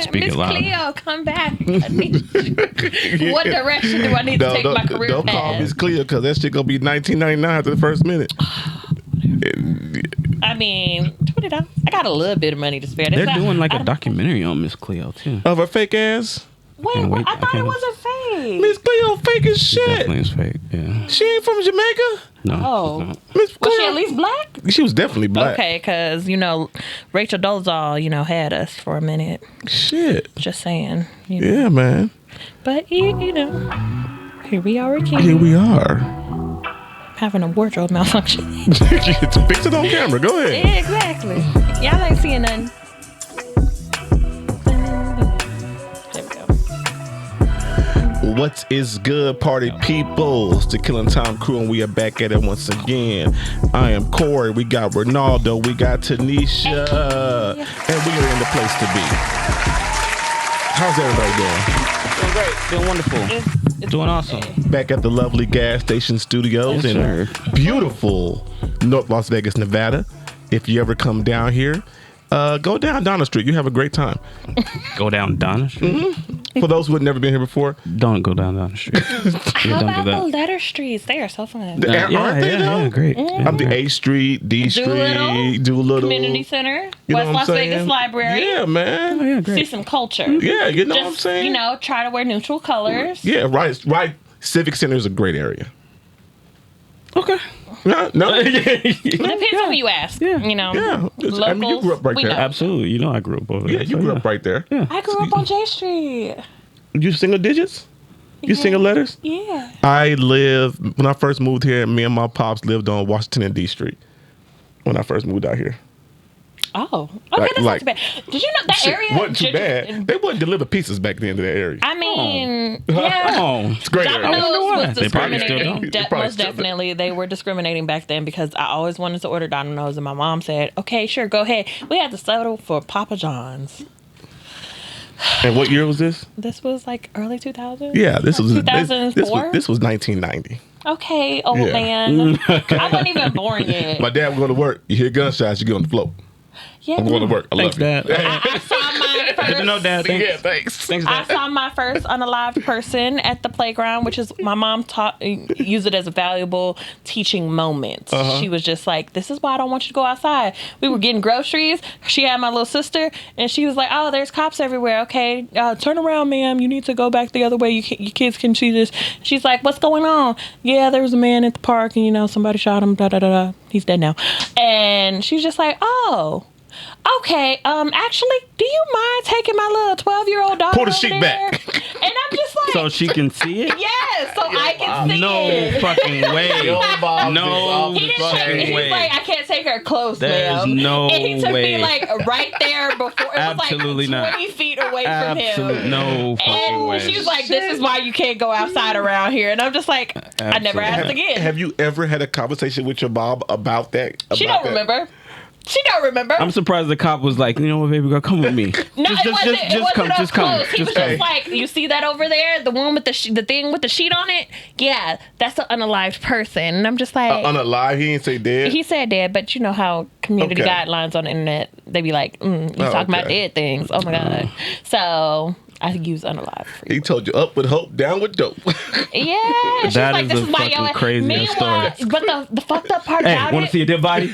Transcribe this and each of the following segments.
Speak Miss it loud. Cleo, come back. I need you. What direction do I need to take my career Don't path? call Miss Cleo because that shit gonna be $19.99 after the first minute. I mean, $20. I got a little bit of money to spare. They're doing like a documentary on Miss Cleo too. Of her fake ass. Wait, can't wait. I thought I it can't- wasn't fake. Miss Cleo fake as shit. Definitely is fake. Yeah. She ain't from Jamaica. No. Oh. she's not. Miss Was she Cleo. at least black? She was definitely black. Okay, because, Rachel Dolezal, had us for a minute. Shit. Just saying. Yeah, man. But, here we are again. Here we are. Having a wardrobe malfunction. Fix it on camera. Go ahead. Yeah, exactly. Y'all ain't seeing nothing. There we go. What is good, party people? It's the Killing Tyme Crew, and we are back at it once again. I am Corey. We got Ronaldo. We got Tanisha. And we are in the place to be. How's everybody doing? Doing great. Doing wonderful. It's Doing awesome. Back at the lovely gas station studios Yes, in sir. beautiful North Las Vegas, Nevada. If you ever come down here, go down Donna Street. You have a great time. Go down Donna Street. For those who have never been here before, Don't go down Donna Street. How don't about do the that. letter streets? They are so fun. aren't they though? yeah, great. Yeah, I'm the A Street, D Street, Doolittle. Community Center, You know West what I'm Las saying? Vegas Library. Yeah, man. Oh, yeah, See great. some culture. Yeah, you know what I'm Just, saying? try to wear neutral colors. Yeah, right. Civic Center is a great area. Okay. No. It depends on who you ask. Yeah. Yeah. Locals, I mean, you grew up right we there. know. Absolutely. You know I grew up over there. Yeah, you so grew up right there. Yeah. I grew up on J Street. You single digits? You single letters? Yeah. When I first moved here, me and my pops lived on Washington and D Street when I first moved out here. Oh. Okay, that's not too bad. Did you know that Shit, area wasn't too bad. They wouldn't deliver pizzas back then to that area. I mean, yeah. Oh. It's a great area. Domino's why. was They probably still discriminating. don't. They probably Most still don't. definitely, they were discriminating back then because I always wanted to order Domino's, and my mom said, "Okay, sure, go ahead." We had to settle for Papa John's. And what year was this? This was like early 2000s. Yeah, this was 2004. This was 1990. Okay, old Yeah. man. I wasn't even born yet. My dad would go to work. You hear gunshots, you get on the floor. Yeah, I'm going to work. I Thanks, love you. Dad. I saw my first. Good to know, Dad. Thanks. Yeah, thanks. Thanks, I Dad. saw my first unalived person at the playground, which is my mom used it as a valuable teaching moment. She was just like, "This is why I don't want you to go outside." We were getting groceries. She had my little sister, and she was like, "Oh, there's cops everywhere. Okay, turn around, ma'am. You need to go back the other way. Your kids can see this." She's like, "What's going on?" "Yeah, there was a man at the park, and somebody shot him. Da da da da. He's dead now." And she was just like, "Oh. Okay, actually, do you mind taking my little 12-year-old daughter Pull the over sheet there?" back. And I'm just like, So she can see it? yes, so I can see No it. fucking way. No He didn't take fucking He's way. like, "I can't take her close, There's ma'am." no and he took way. me like right there before it Absolutely was like 20 not. feet away from Absolute him. no fucking And way. she was like, "This is why you can't go outside around here." And I'm just like, I never asked Absolutely. again. Have you ever had a conversation with your mom about that? She About don't that? remember. She don't remember. I'm surprised the cop was like, "You know what, baby girl, come with me." No, it wasn't. It wasn't come, up just come, close. He was just come. just like, "You see that over there? The one with the thing with the sheet on it? Yeah, that's an unalived person." And I'm just like, Unalive, he didn't say dead. he said dead, but you know how community Okay. guidelines on the internet, they be like, you talking about okay. dead things. Oh my God. So I use unalive. For He told you up with hope, down with dope. yeah. She's That like, is "This the is why fucking y'all." craziest Meanwhile, story. but the fucked up part Hey, about want to see a dead body?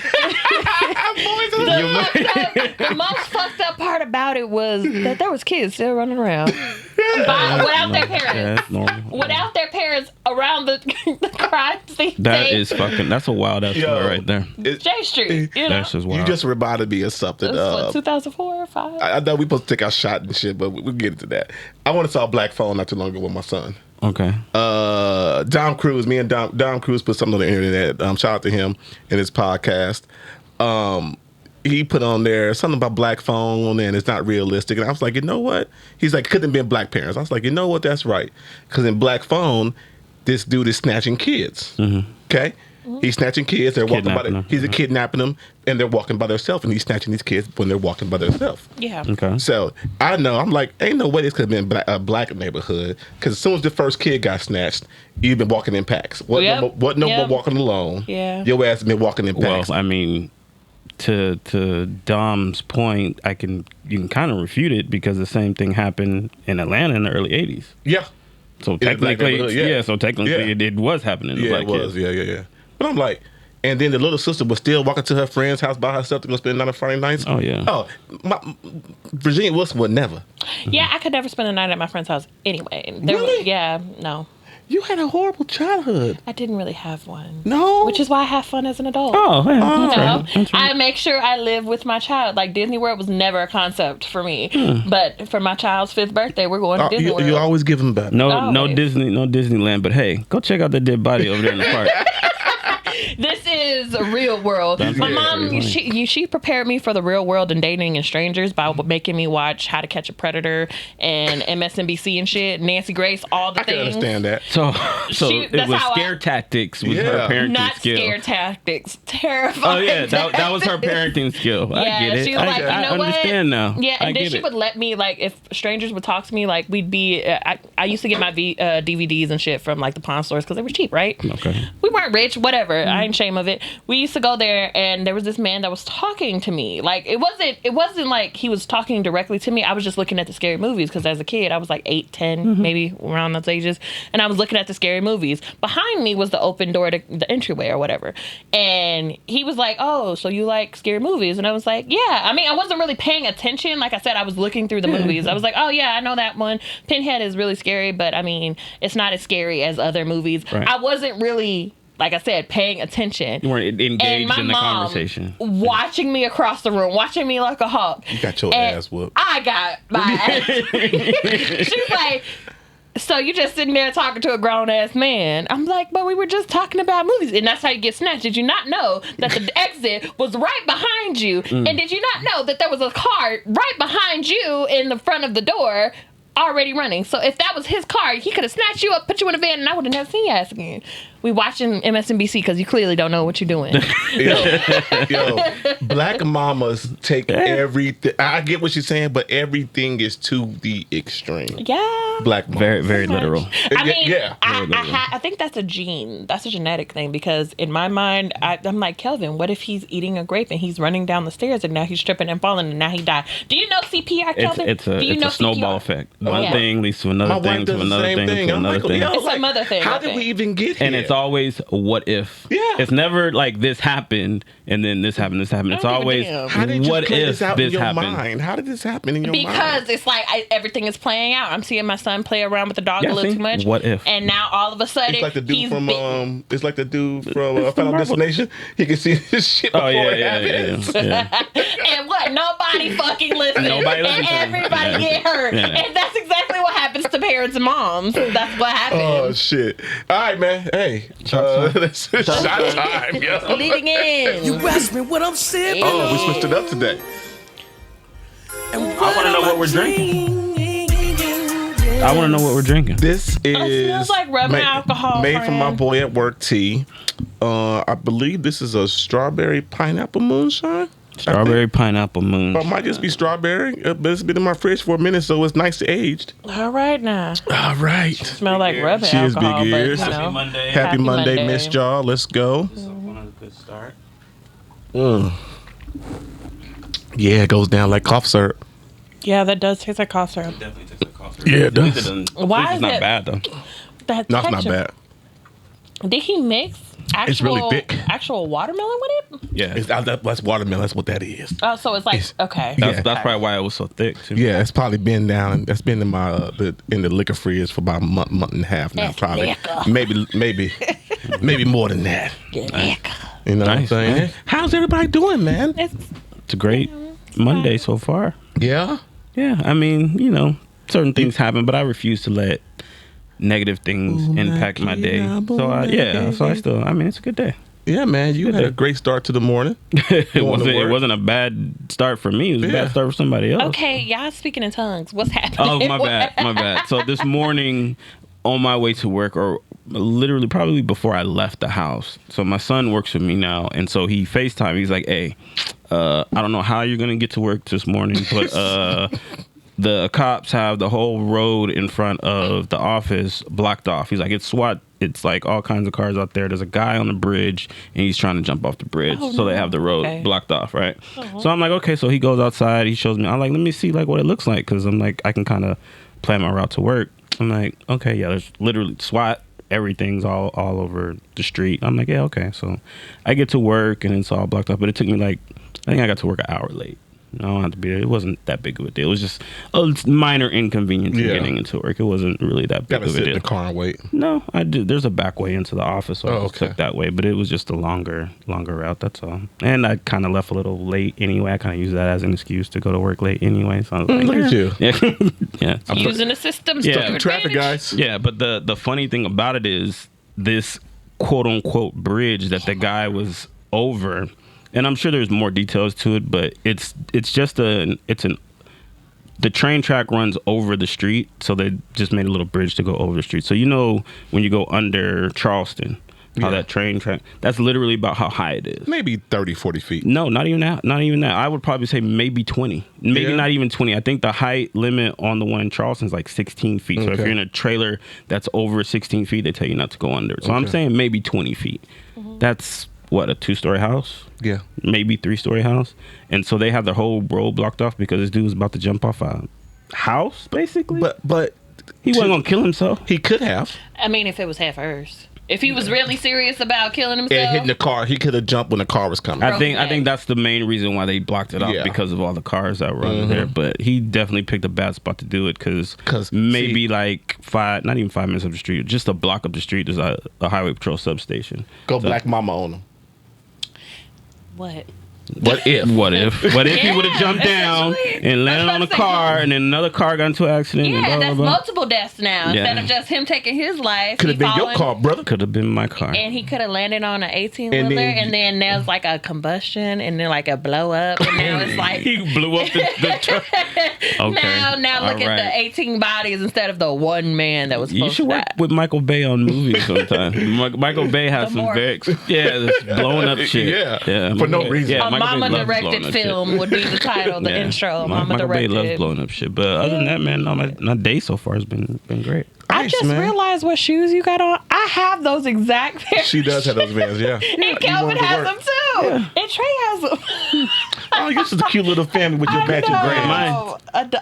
the most fucked up part about it was that there was kids still running around without their parents. Yeah, that's normal. Without their parents around the crime scene. That's a wild ass story right there. J Street. You know, That's just wild. You just reminded me of something. this was what, 2004 or 5. I know we supposed to take our shot and shit, but we'll get into that. I went and saw Black Phone not too long ago with my son. Okay. Dom Cruz, me and Dom Cruz put something on the internet. Shout out to him and his podcast. He put on there something about Black Phone and it's not realistic. And I was like, you know what? He's like, couldn't have been black parents. I was like, you know what? That's right. Because in Black Phone, this dude is snatching kids. Okay? He's snatching kids. They're walking by. Kidnapping them. He's kidnapping them, and they're walking by themselves. And he's snatching these kids when they're walking by themselves. Yeah. Okay. So I know. I'm like, ain't no way this could have been a black neighborhood. Because as soon as the first kid got snatched, you've been walking in packs. What no more walking alone. Yeah. Your ass has been walking in Well, packs. I mean, to Dom's point, you can kind of refute it because the same thing happened in Atlanta in the early 80s. Yeah. So technically, it was happening to black kids. Yeah. But I'm like, and then the little sister was still walking to her friend's house by herself to go spend the night on Friday nights. Oh, yeah. Oh, Virginia Wilson would never. Yeah, I could never spend a night at my friend's house anyway. Really? No. You had a horrible childhood. I didn't really have one. No? Which is why I have fun as an adult. Oh, yeah. You know, That's right. I make sure I live with my child. Like Disney World was never a concept for me, but for my child's 5th birthday, we're going to Disney World. You always give them better. No Disneyland, but hey, go check out the dead body over there in the park. This is a real world. My mom, she prepared me for the real world and dating and strangers by making me watch How to Catch a Predator and MSNBC and shit. Nancy Grace, all the I things. can understand that. So it was scare tactics was her parenting not skill. scare tactics. Terrifying. Oh yeah, that was her parenting skill. Yeah, I get it. she was like, you know I what? understand now. Yeah, and then she would let me, like, if strangers would talk to me, like, we'd be, I used to get my DVDs and shit from, like, the pawn stores because they were cheap, right? Okay. We weren't rich, whatever. I ain't shame of it. We used to go there, and there was this man that was talking to me. Like, it wasn't like he was talking directly to me. I was just looking at the scary movies because as a kid, I was like 8, 10, maybe around those ages, and I was looking at the scary movies. Behind me was the open door to the entryway or whatever, and he was like, "Oh, so you like scary movies?" And I was like, "Yeah." I mean, I wasn't really paying attention. Like I said, I was looking through the movies. I was like, "Oh yeah, I know that one. Pinhead is really scary, but I mean, it's not as scary as other movies." Right. I wasn't really, like I said, paying attention. You weren't engaged in the conversation. Watching me across the room, watching me like a hawk. You got your ass whooped. I got my ass. She's like, "So you just sitting there talking to a grown-ass man?" I'm like, "But we were just talking about movies." And that's how you get snatched. Did you not know that the exit was right behind you? And did you not know that there was a car right behind you in the front of the door already running? So if that was his car, he could have snatched you up, put you in a van, and I would have never seen your ass again. We watching MSNBC because you clearly don't know what you're doing. Yo, black mamas take everything. I get what you're saying, but everything is to the extreme. Yeah. Black mamas. Very, very literal. I mean, yeah. I think that's a gene. That's a genetic thing because in my mind, I'm like, Kelvin, what if he's eating a grape and he's running down the stairs and now he's tripping and falling and now he died? Do you know CPR, Kelvin? It's a snowball effect. One thing leads to another thing, to another thing, to another thing. It's a mother thing. How did we even get here? And it's always what if. Yeah. It's never like this happened and then this happened. It's always how did you what play if this out this in your happened. mind? How did this happen in your mind? Because it's like everything is playing out. I'm seeing my son play around with the dog a little too much. What if? And now all of a sudden, It's like the dude he's from bit. Final Destination. He can see this shit before it happens. Yeah. And what? Nobody fucking listens. Nobody listens. And everybody get hurt. Yeah. And that's exactly what happens to parents and moms. That's what happens. Oh shit! All right, man. Hey, this is shot time, yo. Leading in. You asked me what I'm sipping Oh, we switched it up today. I want to know what we're drinking. I want to know what we're drinking. This is smells like rubbing alcohol, made from my friend. boy at work, T. I believe this is a strawberry pineapple moonshine. Strawberry pineapple moon. Or it might just be strawberry, but it's been in my fridge for a minute, so it's nicely aged. All right now. All right. Smell like rubbing Cheers, big alcohol, ears. but you know. Happy Monday, missed y'all. Let's go. Good start. Yeah, it goes down like cough syrup. Yeah, that does taste like cough syrup. Definitely tastes like coffee. Yeah, it does. Why It's is not it- bad though. That No, it's not texture. bad. Did he mix actual, It's really thick. actual watermelon with it? Yeah. That's watermelon. That's what that is. Oh, so it's like, It's- okay. Yeah. That's probably why it was so thick too. Yeah, it's probably been down. That's been in my in the liquor fridge for about a month and a half now. That's Probably, liquor. maybe more than that. Nick. You know what I'm Nice, saying? nice. How's everybody doing, man? It's It's a great Monday so far. Yeah. Yeah, I mean, certain things happen, but I refuse to let negative things impact my day. So it's a good day. Yeah, man. You had a great start to the morning. It wasn't a bad start for me. It was a bad start for somebody else. okay. Y'all speaking in tongues. What's happening? Oh, my bad. So this morning on my way to work, or literally probably before I left the house. So my son works with me now, and so he FaceTime. He's like, "Hey, I don't know how you're gonna get to work this morning, but the cops have the whole road in front of the office blocked off." He's like, "It's SWAT it's like all kinds of cars out there. There's a guy on the bridge, and he's trying to jump off the bridge. So they have the road blocked off, right? So I'm like, okay. So he goes outside. He shows me. I'm like, let me see like what it looks like, because I'm like, I can kind of plan my route to work. I'm like, okay, yeah, there's literally SWAT. Everything's all over the street. I'm like, yeah, okay. So I get to work, and it's all blocked up. But it took me like, I think I got to work an hour late. I don't have to be there. It wasn't that big of a deal. It was just a minor inconvenience in getting into work. It wasn't really that big of a deal. Sit in the car and wait. No, I did. There's a back way into the office, so I just took that way. But it was just a longer route. That's all. And I kind of left a little late anyway. I kind of used that as an excuse to go to work late anyway. So I was like, look at you. Yeah. I'm using the systems. Yeah. Traffic guys. Yeah, but the funny thing about it is this quote unquote bridge that the guy was over. And I'm sure there's more details to it, but it's just the train track runs over the street, so they just made a little bridge to go over the street. So you know when you go under Charleston, how that train track, that's literally about how high it is. Maybe 30, 40 feet. No, not even that. I would probably say maybe 20. Maybe not even 20. I think the height limit on the one in Charleston is like 16 feet. So if you're in a trailer that's over 16 feet, they tell you not to go under it. So I'm saying maybe 20 feet. That's what, a 2-story house? Yeah. Maybe 3-story house. And so they have the whole road blocked off because this dude was about to jump off a house, basically. But he wasn't going to kill himself. He could have. I mean, if it was half hers. If he was really serious about killing himself. And hitting the car. He could have jumped when the car was coming. I think that's the main reason why they blocked it off, because of all the cars that were under there. But he definitely picked a bad spot to do it, because maybe like not even 5 minutes up the street, just a block up the street, there's a highway patrol substation. Go Black Mama on him. What? What if? What if he would have jumped down and landed on a car, and then another car got into an accident? Yeah, and blah, that's blah, blah. multiple deaths now. Instead of just him taking his life. Could have been your car, brother. Could have been my car. And he could have landed on an 18-wheeler, and then there's like a combustion, and then like a blow up, and now it's like he blew up the truck. Okay. Now look at the 18 bodies instead of the one man that was supposed You should to work die. with Michael Bay on movies sometime. Michael Bay has some Vex. Yeah, this blowing up shit. Yeah. For no reason. A Michael Bay Mama loves directed blowing up film shit. would be the title, the intro. Mama Michael directed. Bay loves blowing up shit. But other than that, man, no, my day so far has been great. I just realized what shoes you got on. I have those exact pairs. She does have those vans, yeah. And Kelvin has them too. Yeah. And Trey has them. Oh, you're just a cute little family with your matching Great brands. mind.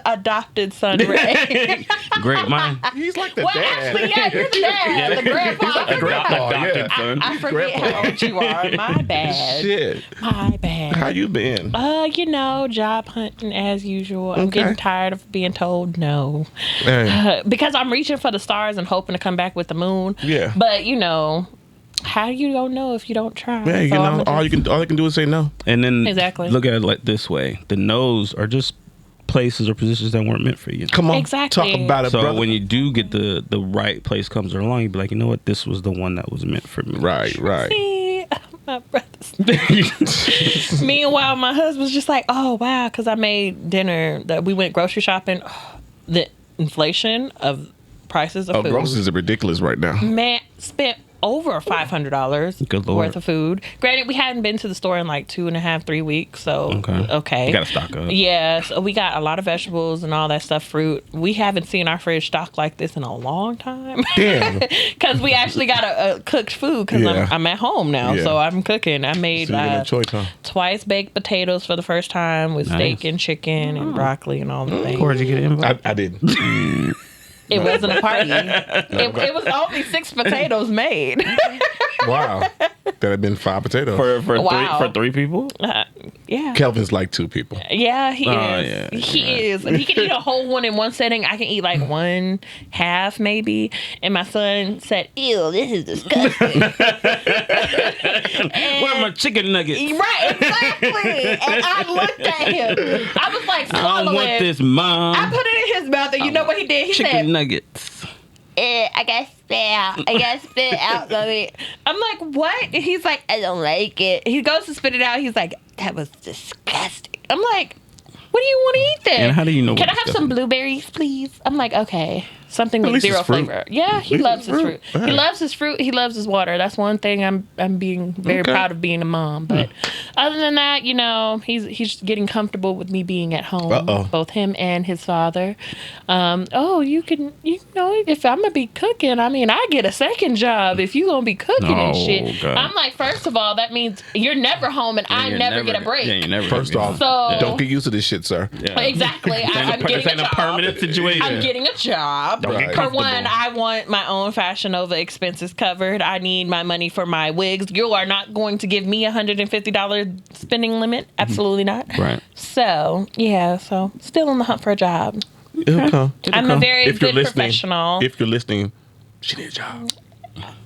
Adopted son, Ray. Great mind. He's like the Well, dad. actually, yeah, you're the dad. The grandpa. He's like the grandpa, Adopted son. I forget how old you are. My bad. Shit. My bad. How you been? Job hunting as usual. I'm getting tired of being told no. Hey. Because I'm reaching for the stars and hoping to come back with the moon. Yeah. But how you don't know if you don't try? Yeah, all they can do is say no. And then Exactly. look at it like this way: the no's are just places or positions that weren't meant for you. Come on, Exactly. talk about it, So brother. when you do get the right place comes along, you be like, you know what, this was the one that was meant for me. Right. See, my brothers. Meanwhile, my husband's just like, oh wow, because I made dinner. That we went grocery shopping. The inflation of prices of food. Groceries are ridiculous right now. Man, spent over $500 Good Lord. worth of food. Granted, we hadn't been to the store in like 2.5, 3 weeks, so okay. You gotta stock up. Yeah, so we got a lot of vegetables and all that stuff, fruit. We haven't seen our fridge stocked like this in a long time. Damn. Because we actually got a cooked food because I'm at home now, so I'm cooking. I made So you got no choice, huh? twice baked potatoes for the first time with steak and chicken and broccoli and all the things. Where'd you get an invite? I didn't. It wasn't a party. It was only 6 potatoes made. Wow. That had been 5 potatoes. For three people? Yeah. Kelvin's like 2 people. Yeah, he is. Yeah, He is. And he can eat a whole one in one setting. I can eat like 1/2 maybe. And my son said, ew, this is disgusting. Where are my chicken nuggets? Right, exactly. And I looked at him. I was like, I don't want this, Mom. I put it in his mouth, and you know what he did? He Chicken said, nuggets. I got spit out. I got spit out of it. I'm like, what? And he's like, I don't like it. He goes to spit it out. He's like, that was disgusting. I'm like, what do you want to eat then? And how do you know Can what I have some blueberries, please? I'm like, okay. Something with least zero it's fruit. flavor. Yeah, he least loves it's his fruit. fruit. He loves his fruit. He loves his water. That's one thing I'm being very Okay. proud of being a mom. But other than that, you know, he's getting comfortable with me being at home. Uh-oh. Both him and his father. You know, if I'm gonna be cooking, I mean, I get a second job if you gonna be cooking and shit. God. I'm like, first of all, that means you're never home and I You're never get a break. Yeah, you never. First off, So- don't get used to this shit, sir. Yeah. Exactly. I'm This getting ain't a a job. permanent situation. I'm getting a job. Don't get For comfortable. one, I want my own Fashion Nova expenses covered. I need my money for my wigs. You are not going to give me $150 spending limit. Absolutely not. Right. So, yeah. So, still on the hunt for a job. It'll come. I'm a very If you're good listening, professional. If you're listening, she needs a job.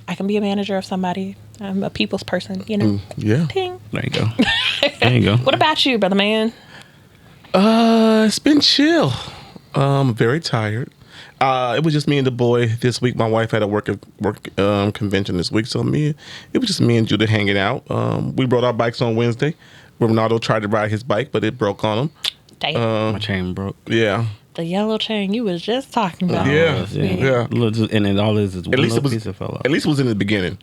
I can be a manager of somebody. I'm a people's person, you know. Yeah. Ting. There you go. There you go. What about you, brother man? It's been chill. Very tired. It was just me and the boy this week. My wife had a work convention this week, so it was just me and Judah hanging out. We rode our bikes on Wednesday. Ronaldo tried to ride his bike, but it broke on him. Damn. My chain broke. Yeah. The yellow chain you was just talking about. Yeah. Yeah. And it all is one At least little it was. piece that fell off. At least it was in the beginning.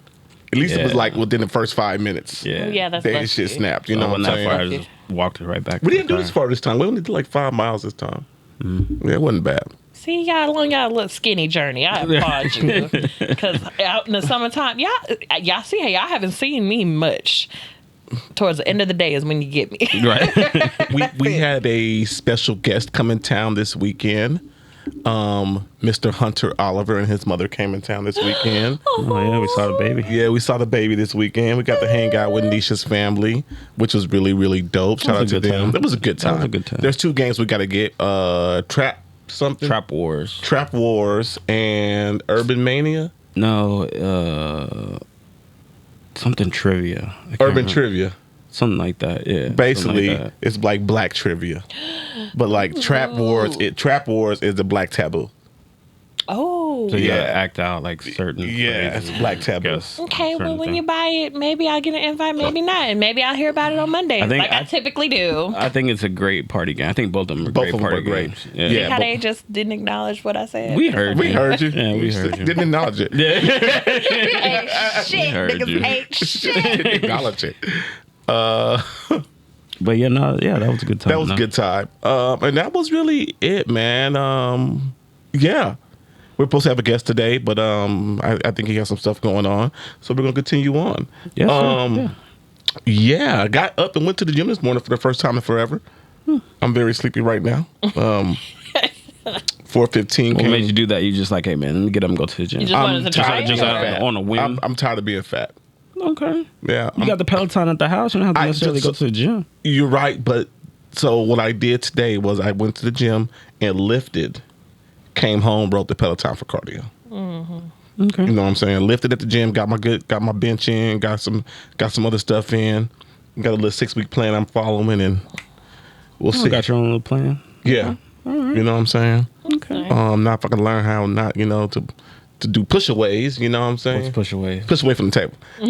At least it was Yeah. like within the first 5 minutes. Yeah. Yeah, that's That lucky. shit snapped. You I know what I'm wasn't that far. I saying? just walked it right back. We to didn't the do this car. far this time. We only did like 5 miles this time. Yeah, it wasn't bad. See, y'all on y'all little skinny journey. I applaud you. Because out in the summertime, y'all see how y'all haven't seen me much. Towards the end of the day is when you get me. Right. We had a special guest come in town this weekend. Mr. Hunter Oliver and his mother came in town this weekend. Oh yeah, we saw the baby. Yeah, we saw the baby this weekend. We got to hang out with Nisha's family, which was really, really dope. Shout out was to a good them. time. It was a good time. That was a good time. There's 2 games we got to get. Trap Wars and Urban Mania. No, something trivia. I can't Urban remember. Trivia. Something like that. Yeah. Basically, something like that. it's like black trivia. But like Trap Wars is the black taboo. Oh. So you Yeah. gotta act out like certain. Yeah, phrases, it's black I taboo. guess, Okay, certain well, when things. you buy it, maybe I'll get an invite, maybe not. And maybe I'll hear about it on Monday, I think like I typically do. I think it's a great party game. I think both of them are Both great of them party are great. games. Yeah. See how but- they just didn't acknowledge what I said? We heard We you. heard you. Yeah, we heard you. Didn't acknowledge it. Ain't shit. heard Niggas you. ain't shit. Didn't acknowledge it. But yeah, no, yeah, that was a good time. That was a good time. And that was really it, man. Yeah. We're supposed to have a guest today, but I think he has some stuff going on. So we're going to continue on. Yes, sir. Yeah, I got up and went to the gym this morning for the first time in forever. I'm very sleepy right now. 4:15 What came. made you do that? You just like, hey man, let me get up and go to the gym. You just wanted to just try just it, out or- on a whim. I'm tired of being fat. Okay. Yeah. You got the Peloton at the house. You don't have to I necessarily just- go to the gym. You're right, but so what I did today was I went to the gym and lifted, came home, rode the Peloton for cardio. Okay. You know what I'm saying? Lifted at the gym, got my bench in, got some other stuff in. Got a little 6-week plan I'm following, and we'll see. Got your own little plan. Yeah, you know what I'm saying? Okay. Now if I can learn how not, to do push-aways, you know what I'm saying? Let's push away. Push away from the table. I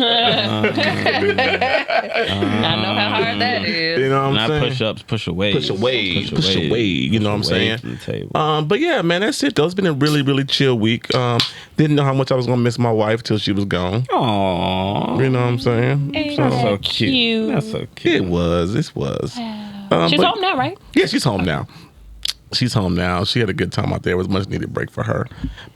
know how hard that is. You know what I'm Not saying? push-ups, push away. Push away. You know what I'm saying? From the table. But yeah, man, that's it though. It's been a really, really chill week. Didn't know how much I was gonna miss my wife till she was gone. Aww. You know what I'm saying? Ain't So, that So cute. cute. That's so cute. it was. It was. She's but- home now, right? Yeah, she's home now. She's home now. She had a good time out there. It was a much needed break for her.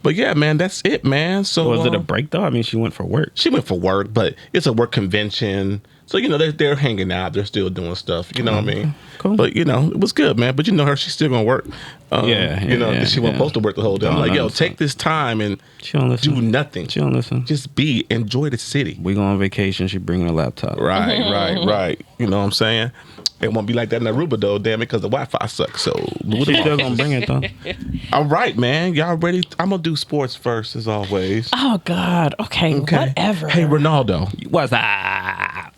But yeah, man, that's it, man. So Was it a break though? I mean, she went for work. She went for work, but it's a work convention. So, they're hanging out. They're still doing stuff. You know what I mean? Cool. But, it was good, man. But her, she's still going to work. She wasn't supposed to work the whole day. I'm No, like, I yo, understand. take this time and She don't listen. do nothing. She don't listen. Just enjoy the city. We go on vacation. She bringing a laptop. Right. You know what I'm saying? It won't be like that in Aruba, though, damn it, because the Wi-Fi sucks. So, move She it still on. gonna bring it though. All right, man. Y'all ready? I'm going to do sports first, as always. Oh God. Okay. Whatever. Hey, Ronaldo. What's that?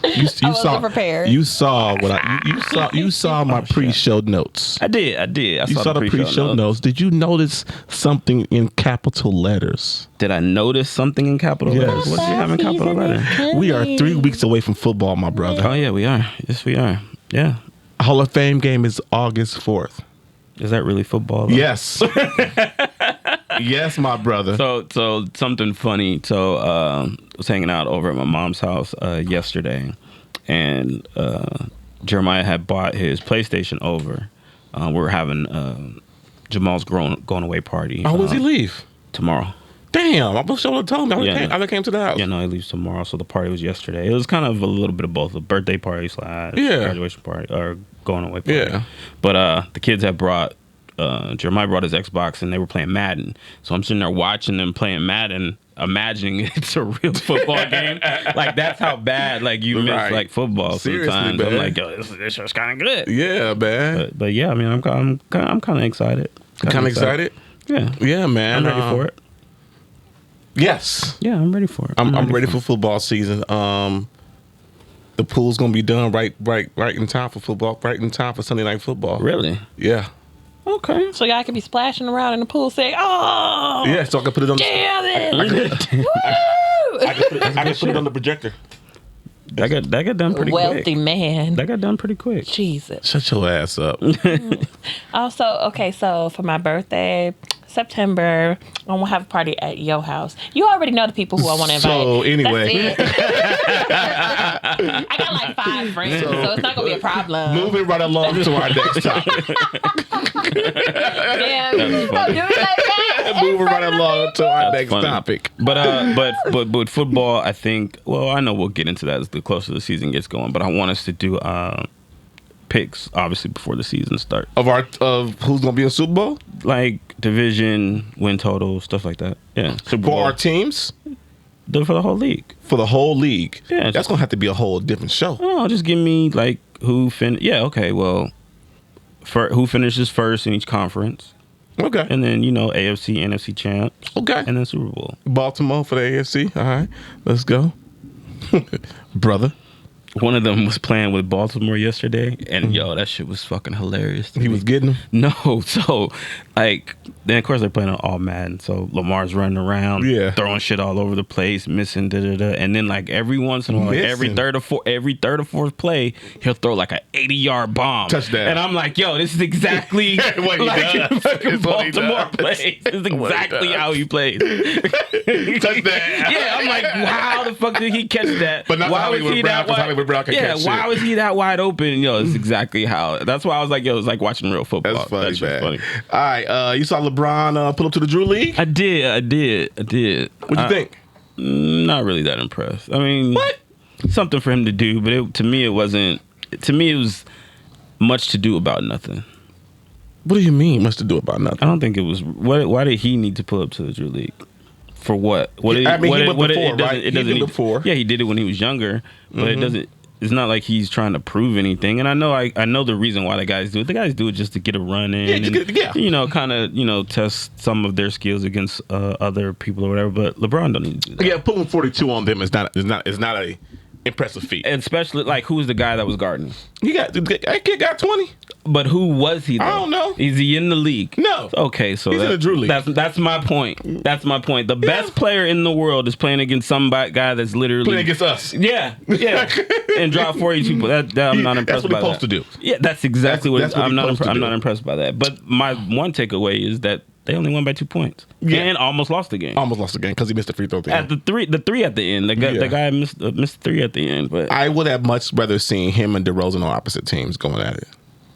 You wasn't saw prepared. You saw what you saw my pre-show notes. I did. I You saw the pre-show notes. Did you notice something in capital letters? Did I notice something in capital Yes. letters? What do you have in capital letters? We are 3 weeks away from football, my brother. Oh yeah, we are. Yes, we are. Yeah. Hall of Fame game is August 4th. Is that really football, though? Yes. Yes, my brother. So something funny. So I was hanging out over at my mom's house yesterday, and Jeremiah had bought his PlayStation over. We were having Jamal's going away party. Oh, when does he leave? Tomorrow. Damn, I wish you would have told me. I came to the house. Yeah, no, he leaves tomorrow. So the party was yesterday. It was kind of a little bit of both, a birthday party / graduation party or going away party. Yeah. But the kids had brought, Jeremiah brought his Xbox and they were playing Madden. So I'm sitting there watching them playing Madden, imagining it's a real football game. Like, that's how bad, like, you miss, like, football Seriously, sometimes. man. I'm like, yo, this show's kind of good. Yeah, man. But yeah, I mean, I'm kind of excited. Kind of excited? Yeah. Yeah, man. I'm ready for it. Yes. Yeah, I'm ready for it. I'm ready for football season. The pool's gonna be done right in time for football, right in time for Sunday night football. Really? Yeah. Okay. So y'all can be splashing around in the pool saying, "Oh, Yeah, so I can put it on. damn it!" Woo! I can put it on the projector. That got done pretty Wealthy quick. man. That got done pretty quick. Jesus. Shut your ass up. Also, okay, so for my birthday, September, I'm gonna have a party at your house. You already know the people who I want to invite. So, anyway. That's it. I got like 5 friends, so it's not gonna be a problem. Moving right along to our next topic. Damn, you gonna do it like that? Moving right along to our That's next funny. topic. But football, I think. Well, I know we'll get into that as the closer the season gets going. But I want us to do picks, obviously, before the season starts. Of who's gonna be in Super Bowl? Like division, win total, stuff like that. Yeah, Super For Bowl. our teams? For the whole league. For the whole league. Yeah, That's gonna have to be a whole different show. Oh, just give me like who Yeah, okay. Well, who finishes first in each conference, Okay. and then AFC, NFC champs. Okay. And then Super Bowl. Baltimore for the AFC. All right. Let's go. Brother. One of them was playing with Baltimore yesterday, and yo, that shit was fucking hilarious. He was getting them. No, so like then of course they're playing on all Madden, so Lamar's running around, throwing shit all over the place, missing and then like every once in a while, like, every third or fourth play, he'll throw like an 80-yard bomb, touchdown. And I'm like, yo, this is exactly what he like does. fucking It's what he Baltimore does. plays. This is exactly how he plays. Touchdown. Yeah, I'm like, how the fuck did he catch that? But not why Hollywood was he Brown, that 'cause wide? Hollywood Brown can catch why shit. was he that wide open? Yo, it's exactly how. That's why I was like, yo, it's like watching real football. That's funny, That shit's man. funny. All right. You saw LeBron pull up to the Drew League? I did. What'd you think? Not really that impressed. I mean, What? Something for him to do, but to me it wasn't. To me, it was much to do about nothing. What do you mean? Much to do about nothing? I don't think it was. Why did he need to pull up to the Drew League? For what? He went before, right? He did it need- before. Yeah, he did it when he was younger, but it doesn't. It's not like he's trying to prove anything. And I know the reason why the guys do it. The guys do it just to get a run in, kind of test some of their skills against other people or whatever. But LeBron don't need to do that. Yeah, pulling 42 on them is not a impressive feat. And especially like who's the guy that was guarding? That kid got 20. But who was he? Though? I don't know. Is he in the league? No. Okay, so He's in the Drew League. That's my point. That's my point. The best player in the world is playing against some guy that's literally Playing against us. Yeah, and drop 42. That I'm not impressed by. That's what he's supposed to do. Yeah, that's exactly That's what I'm not. he's supposed to I'm do. not impressed by that. But my one takeaway is that they only won by 2 points. Yeah. And almost lost the game. Almost lost the game because he missed the free throw thing. At the three at the end. The guy missed 3 at the end. But I would have much rather seen him and DeRozan on opposite teams going at it.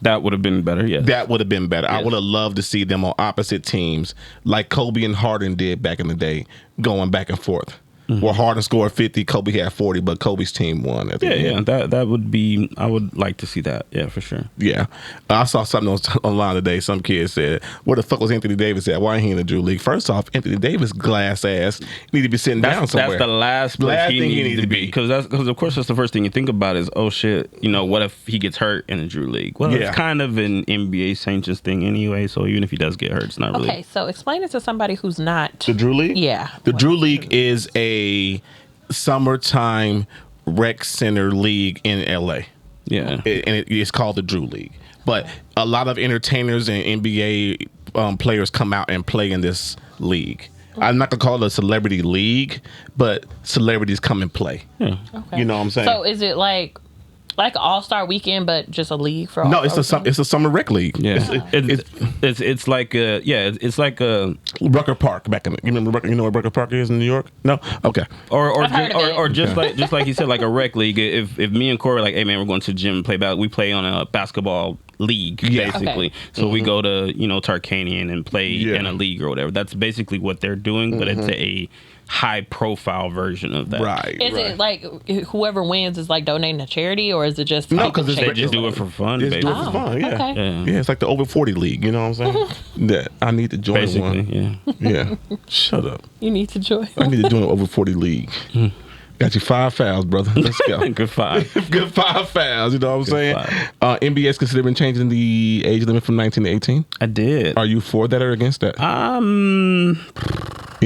that would have been better. Yeah, That would have been better. I Yes. would have loved to see them on opposite teams like Kobe and Hoarding did back in the day, going back and forth. Where Harden scored 50, Kobe had 40, but Kobe's team won at the end. That would be. I would like to see that. Yeah, for sure. Yeah. I saw something online today. Some kid said, where the fuck was Anthony Davis at? Why ain't he in the Drew League? First off, Anthony Davis, glass ass, need to be sitting down somewhere. That's the last place he needs to be. Because of course that's the first thing you think about is, oh shit, what if he gets hurt in the Drew League? Well, Yeah. it's kind of an NBA sanctions thing anyway. So even if he does get hurt, it's not really. Okay, so explain it to somebody who's not. The Drew League? Yeah. The Drew League is a summertime rec center league in LA. Yeah. And it's called the Drew League. But a lot of entertainers and NBA players come out and play in this league. I'm not going to call it a celebrity league, but celebrities come and play. Yeah. Okay. You know what I'm saying? So is it like like All-Star Weekend, but just a league for No, All-Star it's a summer rec league. Yeah, it's like a Rucker Park back in the, you remember Rucker, you know where Rucker Park is in New York? No? Okay. I've heard of it. Just like you said, like a rec league. If me and Corey are like, hey man, we're going to the gym and play basketball, we play on a basketball league, basically. Okay. So we go to, Tarkanian and play Yeah. in a league or whatever. That's basically what they're doing, but it's a high profile version of that. Right. Is it like whoever wins is like donating to charity, or is it just No, people 'cause it's They changing just do the it for fun, Just do basically. it for fun, yeah. okay. Yeah. Yeah, it's like the over 40 league, you know what I'm saying? That I need to join Basically, one. yeah. Yeah. Shut up. You need to join. I need to join an over 40 league. Got you 5 fouls, brother. Let's go. Good five. Good 5 fouls, you know what I'm saying? five. NBA is considering changing the age limit from 19 to 18. I did. Are you for that or against that? The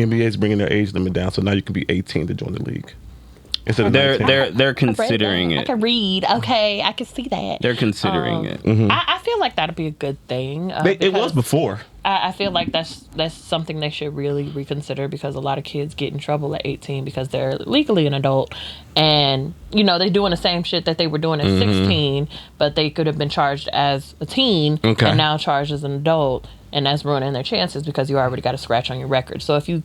NBA is bringing their age limit down, so now you can be 18 to join the league. Instead of 19. They're considering I it. can read. Okay, I can see that. They're considering it. I feel like that'd be a good thing. It was because before. I feel like that's something they should really reconsider, because a lot of kids get in trouble at 18 because they're legally an adult, and they're doing the same shit that they were doing at 16, but they could have been charged as a teen and now charged as an adult, and that's ruining their chances because you already got a scratch on your record. So if you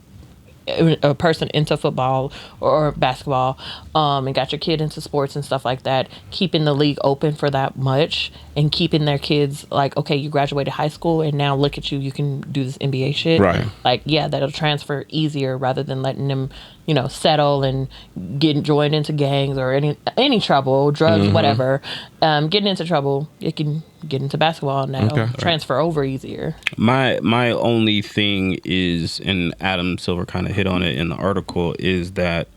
a person into football or basketball and got your kid into sports and stuff like that, keeping the league open for that much and keeping their kids like, okay, you graduated high school and now look at you can do this NBA shit, Right? Like, yeah, that'll transfer easier rather than letting them settle and getting joined into gangs or any trouble, drugs, whatever. Getting into trouble, it can get into basketball and that'll transfer over easier. My only thing is, and Adam Silver kind of hit on it in the article, is that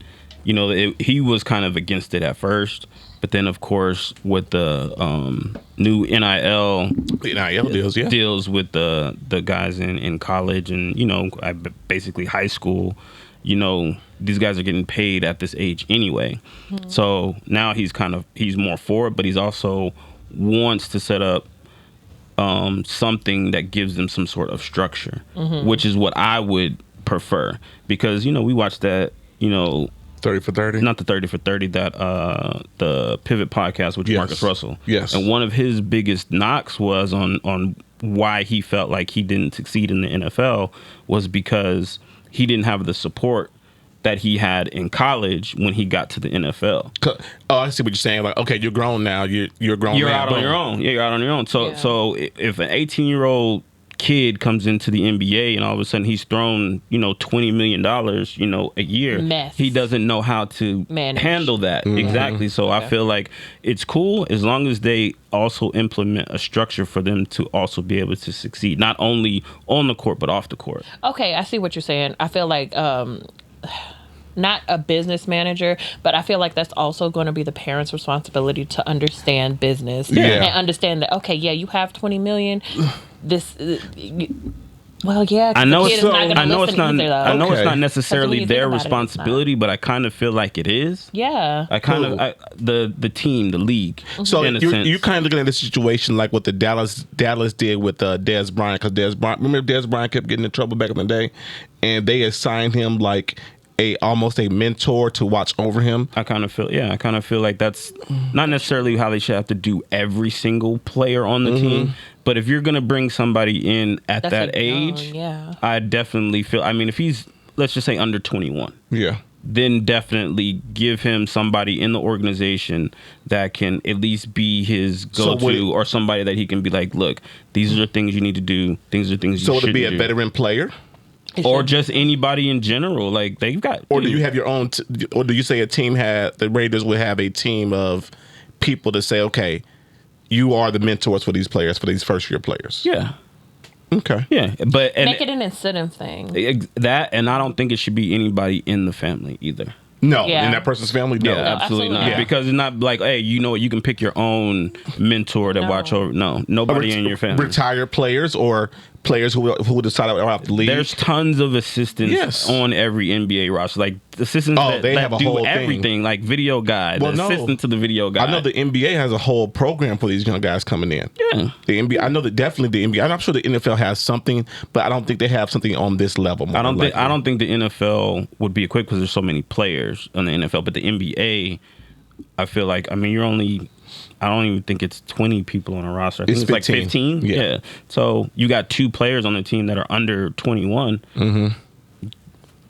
he was kind of against it at first, but then of course with the new NIL deals, yeah, deals with the guys in college and basically high school, these guys are getting paid at this age anyway. So now he's more for it, but he's also wants to set up something that gives them some sort of structure, which is what I would prefer, because we watched that 30 for 30, not the 30 for 30, that the Pivot podcast with Marcus Russell. Yes. And one of his biggest knocks was on why he felt like he didn't succeed in the NFL was because he didn't have the support that he had in college when he got to the NFL. Oh, I see what you're saying. Like, okay, you're grown now. You're grown. You're now. out on your own. Yeah, you're out on your own. So if an 18-year-old kid comes into the NBA and all of a sudden he's thrown, $20 million, a year, Mess. he doesn't know how to handle that. Exactly. So I feel like it's cool as long as they also implement a structure for them to also be able to succeed, not only on the court, but off the court. Okay, I see what you're saying. I feel like not a business manager, but I feel like that's also going to be the parents' responsibility to understand business and understand that, okay, yeah, you have 20 million. This, well, yeah. I know it's not not necessarily their responsibility, but I kind of feel like it is. Yeah. The team, the league. So in a sense. you're kind of looking at the situation like what the Dallas did with Dez Bryant, because remember Dez Bryant kept getting in trouble back in the day, and they assigned him like almost a mentor to watch over him. I kind of feel like that's not necessarily how they should have to do every single player on the team. But if you're gonna bring somebody in at that age, I definitely feel. I mean, if he's, let's just say, under 21, then definitely give him somebody in the organization that can at least be his go-to, or somebody that he can be like, look, these are the things you need to do. These are the things you should do. So would it be a veteran player? Or just anybody in general, like they've got. Or do you have your own? Or do you say the Raiders would have a team of people to say, okay, you are the mentors for these players, for these first year players? Yeah. Okay. Yeah, but make it an incentive thing. That, and I don't think it should be anybody in the family either. No, in that person's family, no. Yeah, absolutely not. Yeah. Because it's not like, hey, you can pick your own mentor to watch over. No, nobody in your family. Retired players or players who decide off the league. There's tons of assistants on every NBA roster, like assistants that do everything, like video guy, assistant to the video guy. I know the NBA has a whole program for these young guys coming in. Yeah, the NBA. I know that definitely the NBA. I'm sure the NFL has something, but I don't think they have something on this level. I don't think the NFL would be equipped because there's so many players on the NFL, but the NBA, I feel like, I mean, you're only I don't even think it's 20 people on a roster. I think It's it's like 15. 15. Yeah. So you got 2 players on the team that are under 21. Mm-hmm.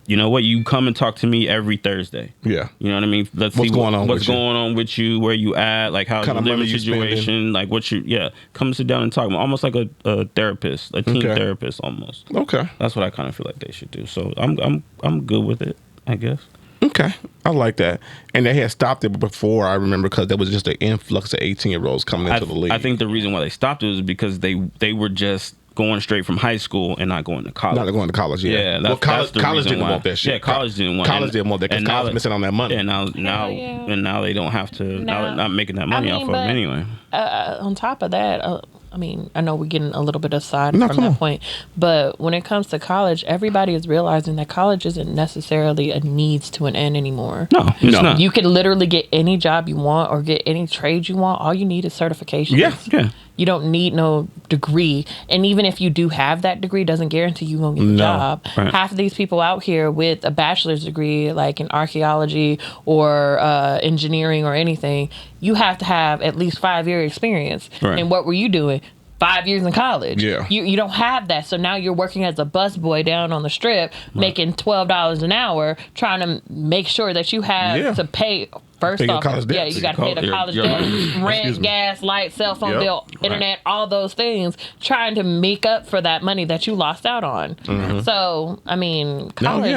You know what? You come and talk to me every Thursday. Yeah. You know what I mean? Let's What's see going on what's with you? going on with you, where you at, like how's Kinda your living money you situation, spending. like what you come sit down and talk. Almost like a therapist, a team therapist almost. Okay. That's what I kind of feel like they should do. So I'm good with it, I guess. Okay. I like that. And they had stopped it before, I remember, because there was just an influx of 18-year-olds coming into the league. I think the reason why they stopped it was because they were just going straight from high school and not going to college. Not going to college, yeah. Yeah, well, college that's the reason didn't why. want that shit. Yeah, college didn't want. College didn't want that because college missing on that money. Yeah, now they don't have to. Now they're not making that money off of them anyway. On top of that, I mean, I know we're getting a little bit aside No, from come that on. point, but when it comes to college, everybody is realizing that college isn't necessarily a needs to an end anymore. No, it's not. You could literally get any job you want or get any trade you want. All you need is certifications. Yeah. You don't need no degree. And even if you do have that degree, doesn't guarantee you're going to get the job. Right. Half of these people out here with a bachelor's degree, like in archaeology or engineering or anything, you have to have at least 5-year experience. Right. And what were you doing? 5 years in college. Yeah. You don't have that. So now you're working as a busboy down on the strip, making $12 an hour, trying to make sure that you have to pay. First Pay your off, college debts. you got to pay the college debt, rent, gas, light, cell phone Yep. bill, internet, all those things, trying to make up for that money that you lost out on. So, I mean, college.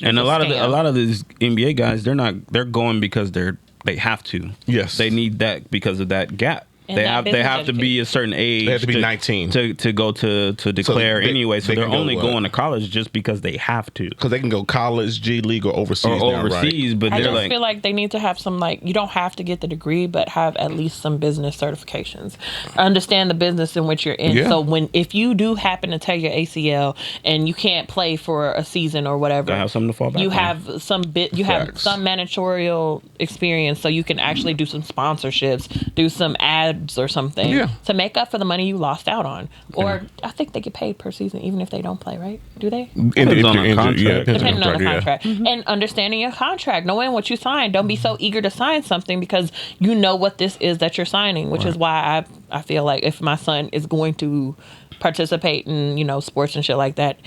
And a lot scam. of these NBA guys, they're going because they have to. Yes. They need that because of that gap. And They that have business to be a certain age. They have to be 19 to go to declare they- anyway. So they they're can go, only going to college just because they have to. Because they can go college, G League, or overseas. Or now, overseas, right? but I they're just like, feel like they need to have some, like, you don't have to get the degree, but have at least some business certifications. Understand the business in which you're in. Yeah. So if you do happen to tear your ACL and you can't play for a season or whatever, gotta have something to fall back you on. have you have Facts. some managerial experience, so you can actually do some sponsorships, do some ads or something to make up for the money you lost out on. Or I think they get paid per season even if they don't play, right? Do they? Depends on If the you're contract. injured, yeah, Depending on the yeah. contract. And understanding your contract, knowing what you signed. Don't be so eager to sign something because you know what this is that you're signing, which is why I feel like if my son is going to participate in, sports and shit like that,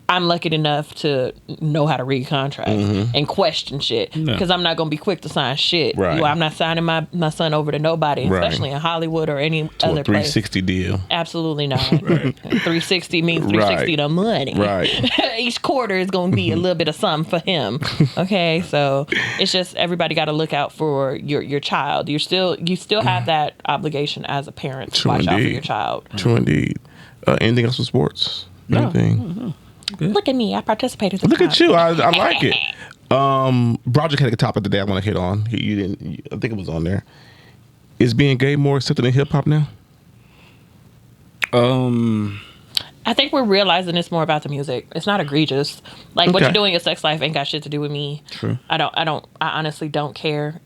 I'm lucky enough to know how to read contracts and question shit because I'm not going to be quick to sign shit. Right. I'm not signing my son over to nobody, Right. especially in Hollywood or any To other a place. 360 deal. Absolutely not. 360 means 360 the money. Right. Each quarter is going to be a little bit of something for him. Okay, so it's just everybody got to look out for your child. You still have that obligation as a parent to True watch out for indeed. your child. True indeed. Anything else with sports? Anything? Look at me, I participated. this Look at time. you. I like it. Broderick had a topic today I want to hit on. You didn't. I think it was on there. Is being gay more accepted in hip hop now? I think we're realizing it's more about the music. It's not egregious. Like what Okay. you're doing in your sex life ain't got shit to do with me. True. I honestly don't care.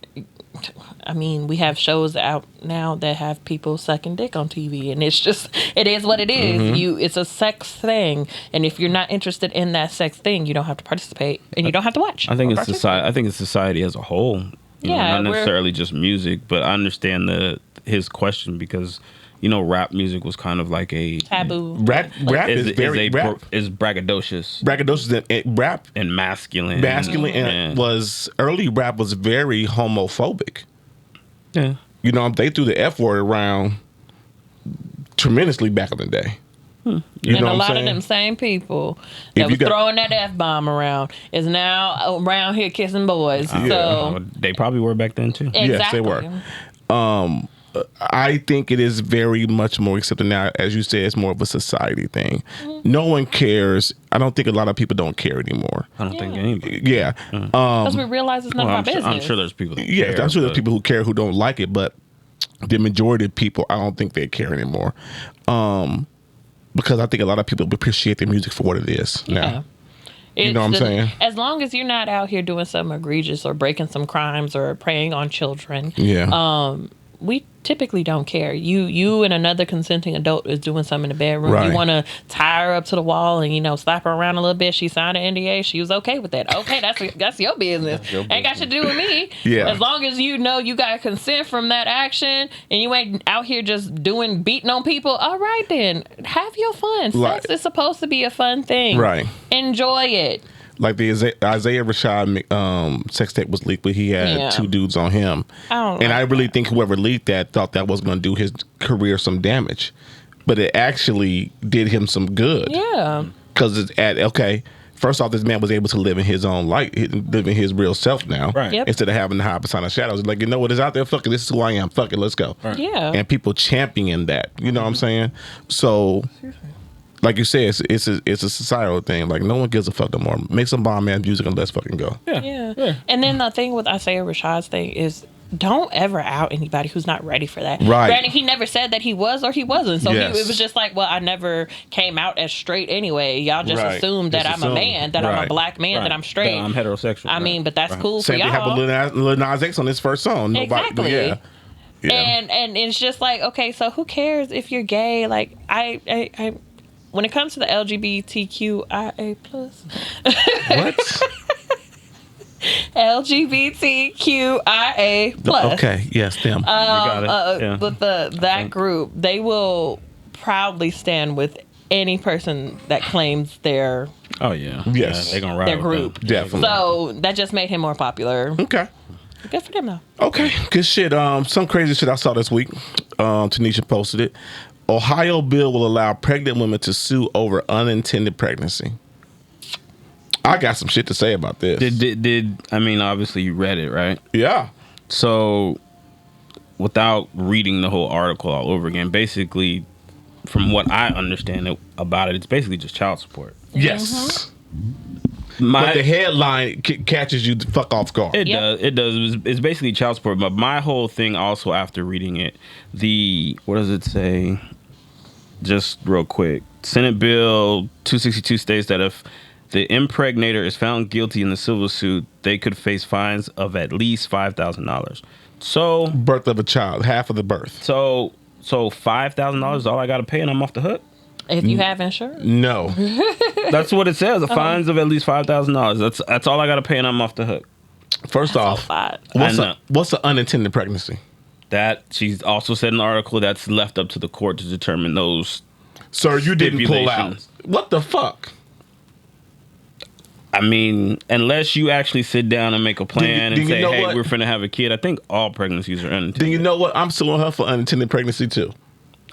I mean, we have shows out now that have people sucking dick on TV, and it is what it is. It's a sex thing, and if you're not interested in that sex thing, you don't have to participate, and you don't have to watch. I think or it's participate. society. I think it's society as a whole. You know, Yeah, not we're- necessarily just music, but I understand his question because rap music was kind of like a Taboo. Rap is very rap. is braggadocious Braggadocious and rap. and masculine. Masculine and early rap was very homophobic. Yeah. They threw the F word around tremendously back in the day. You And know a what lot I'm of saying? them same people If that you was got- throwing that F-bomb around is now around here kissing boys. So They probably were back then too. exactly. Yes, they were. I think it is very much more accepted now. As you said, it's more of a society thing. No one cares. I don't think a lot of people don't care anymore. I don't think anybody. Yeah. Because we realize it's none of our business. I'm sure there's people that Yeah, care, I'm sure there's but- people who care who don't like it, but the majority of people, I don't think they care anymore. Because I think a lot of people appreciate the music for what it is now. Yeah. know what I'm saying? As long as you're not out here doing something egregious or breaking some crimes or preying on children, Yeah. we typically don't care. You and another consenting adult is doing something in the bedroom. Right. You want to tie her up to the wall and slap her around a little bit. She signed an NDA. She was okay with that. Okay, that's your business. Ain't got shit to do with me. Yeah. As long as you know you got consent from that action and you ain't out here just beating on people. All right, then have your fun. Right. Sex is supposed to be a fun thing. Right. Enjoy it. Like the Isiah Rashad sex tape was leaked, but he had 2 dudes on him. I really think whoever leaked that thought that was going to do his career some damage, but it actually did him some good. Yeah. Because first off, this man was able to live in his own light, live in his real self now. Right. Yep. Instead of having to hide behind the shadows. Like, you know what is out there? Fuck it. This is who I am. Fuck it. Let's go. Right. Yeah. And people champion that. You know what I'm saying? So, like you said, it's a societal thing. Like, no one gives a fuck no more. Make some bomb man music and let's fucking go. Yeah. And then the thing with Isiah Rashad's thing is, don't ever out anybody who's not ready for that. Right. Granted, he never said that he was or he wasn't. So Yes. it was just like, well, I never came out as straight anyway. Y'all just Right. assumed that Just I'm a man, that I'm Right. a black man, that I'm straight. I'm heterosexual. I mean, but that's cool Same for thing happened y'all. with Lil Nas X on his first song. Exactly. Yeah. And it's just like, okay, so who cares if you're gay? Like, I when it comes to the LGBTQIA plus, What? LGBTQIA plus. Okay. Yes, them. You got it. Yeah. But that group, they will proudly stand with any person that claims their Oh yeah. Yes. Yeah, they gonna ride their with group. them. Definitely. So that just made him more popular. Okay. Good for them though. Okay. Good shit. Some crazy shit I saw this week. Tanisha posted it. Ohio bill will allow pregnant women to sue over unintended pregnancy. I got some shit to say about this. Did I mean, obviously you read it, right? Yeah. So without reading the whole article all over again, basically from what I understand about it, it's basically just child support. Yes. But the headline catches you the fuck off guard. It Yep. does. It does. It's basically child support. But my whole thing also after reading it, what does it say? Just real quick. Senate Bill 262 states that if the impregnator is found guilty in the civil suit, they could face fines of at least $5,000. So Birth of a child, half of the birth. So $5,000 is all I got to pay, and I'm off the hook. If you have insurance. No. That's what it says. The fines of at least $5,000. That's all I got to pay, and I'm off the hook. First off, what's an unintended pregnancy? That she's also said in the article that's left up to the court to determine those. Sir, you didn't pull out. stipulations. What the fuck? I mean, unless you actually sit down and make a plan Then and you say, know "Hey, what? we're finna have a kid." I think all pregnancies are unintended. Then you know what? I'm suing her for unintended pregnancy too.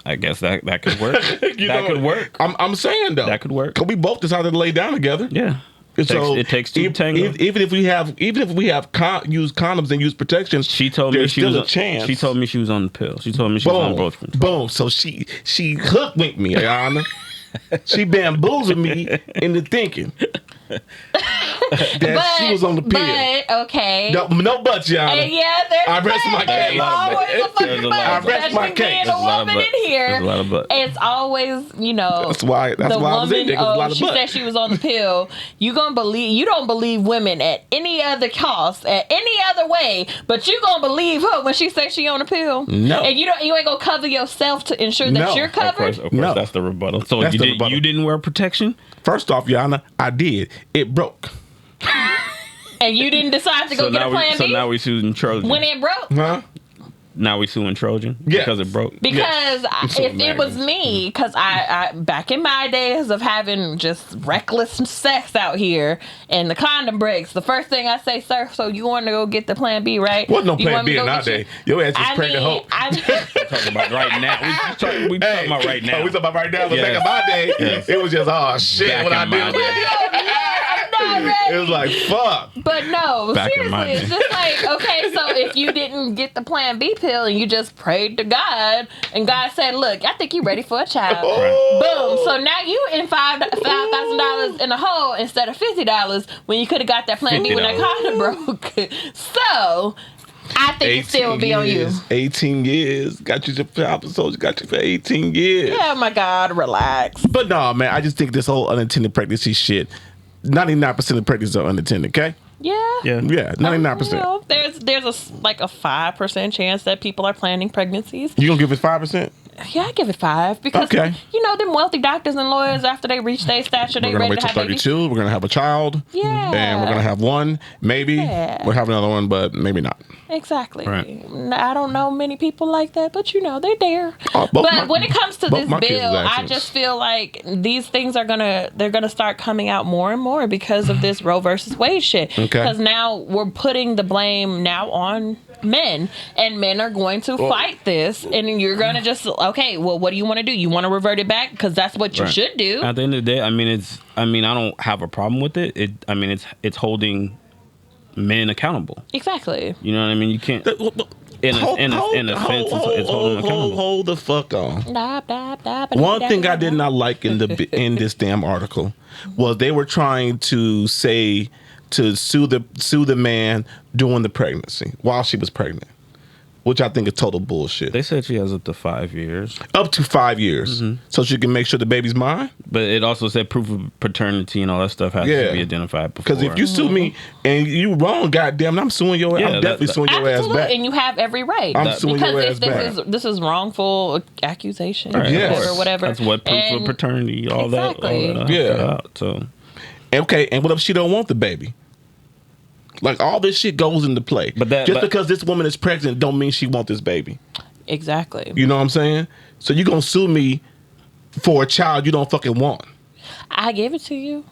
I guess that could work. That could work. I'm saying though, That could work. Cause we both decided to lay down together. Yeah. It takes two to tango. Even if we have used condoms and used protections, She told me there's she still was a chance. She told me she was on the pill. She told me she was on both. Boom. So she hookwinked me, Ayana. She bamboozled me into thinking that she was on the pill. But okay. No buts, Yana. Yeah, there's I rest my there's case. always a fucking but. I rest my Especially case. being There's a woman in here. There's a lot of but. It's always, That's why the I was in woman. there. 'Cause there's a lot of She butt. said she was on the pill. You don't believe women at any other cost, at any other way, but you gonna believe her when she says she on the pill. No. And you ain't gonna cover yourself to ensure that No. you're Of covered. Of course, No. that's the rebuttal. So That's the rebuttal. you didn't wear protection? First off, Yana, I did. It broke. And you didn't decide to go get a plan So B now we suing Trojan. when it broke. Huh? Now we suing Trojan Yes. because it broke. Because so if it mad. was me, because I back in my days of having just reckless sex out here and the condom breaks, the first thing I say, sir, so you want to go get the plan B, right? Wasn't no You plan want me B to in go our get you- day. Your ass is I pregnant mean, hope. We're talking about right now. We talking about right now. We talking about right now. But back Yes. in my day, Yes. it was just, oh shit, Back what I in my did. day. I'm not ready. It was like, fuck. But no, Back in my seriously, it's day. just like, okay, so if you didn't get the plan B pill and you just prayed to God and God said, look, I think you're ready for a child. Boom. So now you in $5,000 in a hole instead of $50 when you could have got that plan B when that condom broke. So I think it still would be on you. 18 years. Got you for Alpha Soldier. Got you for 18 years. Oh my God, relax. But no, man, I just think this whole unintended pregnancy shit, 99% of pregnancies are unintended, okay? Yeah. Yeah. Yeah, 99%. You know, there's a 5% chance that people are planning pregnancies. You gonna give it 5%? Yeah, I give it 5 because Okay. you know them wealthy doctors and lawyers after they reach their stature, they We're gonna ready wait to till have babies. 32. We're gonna have a child. Yeah. And we're gonna have one, maybe. Yeah. We'll have another one, but maybe not. Exactly. Right. I don't know many people like that, but you know they're there. Both But when it comes to both this my kids bill, is I actions. just feel like these things are gonna start coming out more and more because of this Roe versus Wade shit. Okay. Because now we're putting the blame now on men, and men are going to fight this, and you're gonna just okay. Well, what do you want to do? You want to revert it back because that's what you Right. should do. At the end of the day, I don't have a problem with it. It's holding men accountable. Exactly. You know what I mean? You can't. In a sense, it's holding them accountable. Hold the fuck on. One One thing I did not like in this damn article was they were trying to say to sue the man during the pregnancy while she was pregnant, which I think is total bullshit. They said she has up to 5 years, Up to 5 years, so she can make sure the baby's mine. but it also said proof of paternity and all that stuff has to be identified before. Because if you sue me and you wrong, goddamn, I'm suing your. Yeah, I'm definitely suing your ass Absolutely, back. and you have every right. I'm suing your ass because back. this is wrongful accusation, Right, Yes. of whatever. course. That's what proof of And- paternity, all Exactly. that. Yeah. So Okay, and what if she don't want the baby? Like all this shit goes into play. But because this woman is pregnant, don't mean she want this baby. Exactly. You know what I'm saying? So you gonna sue me for a child you don't fucking want? I gave it to you.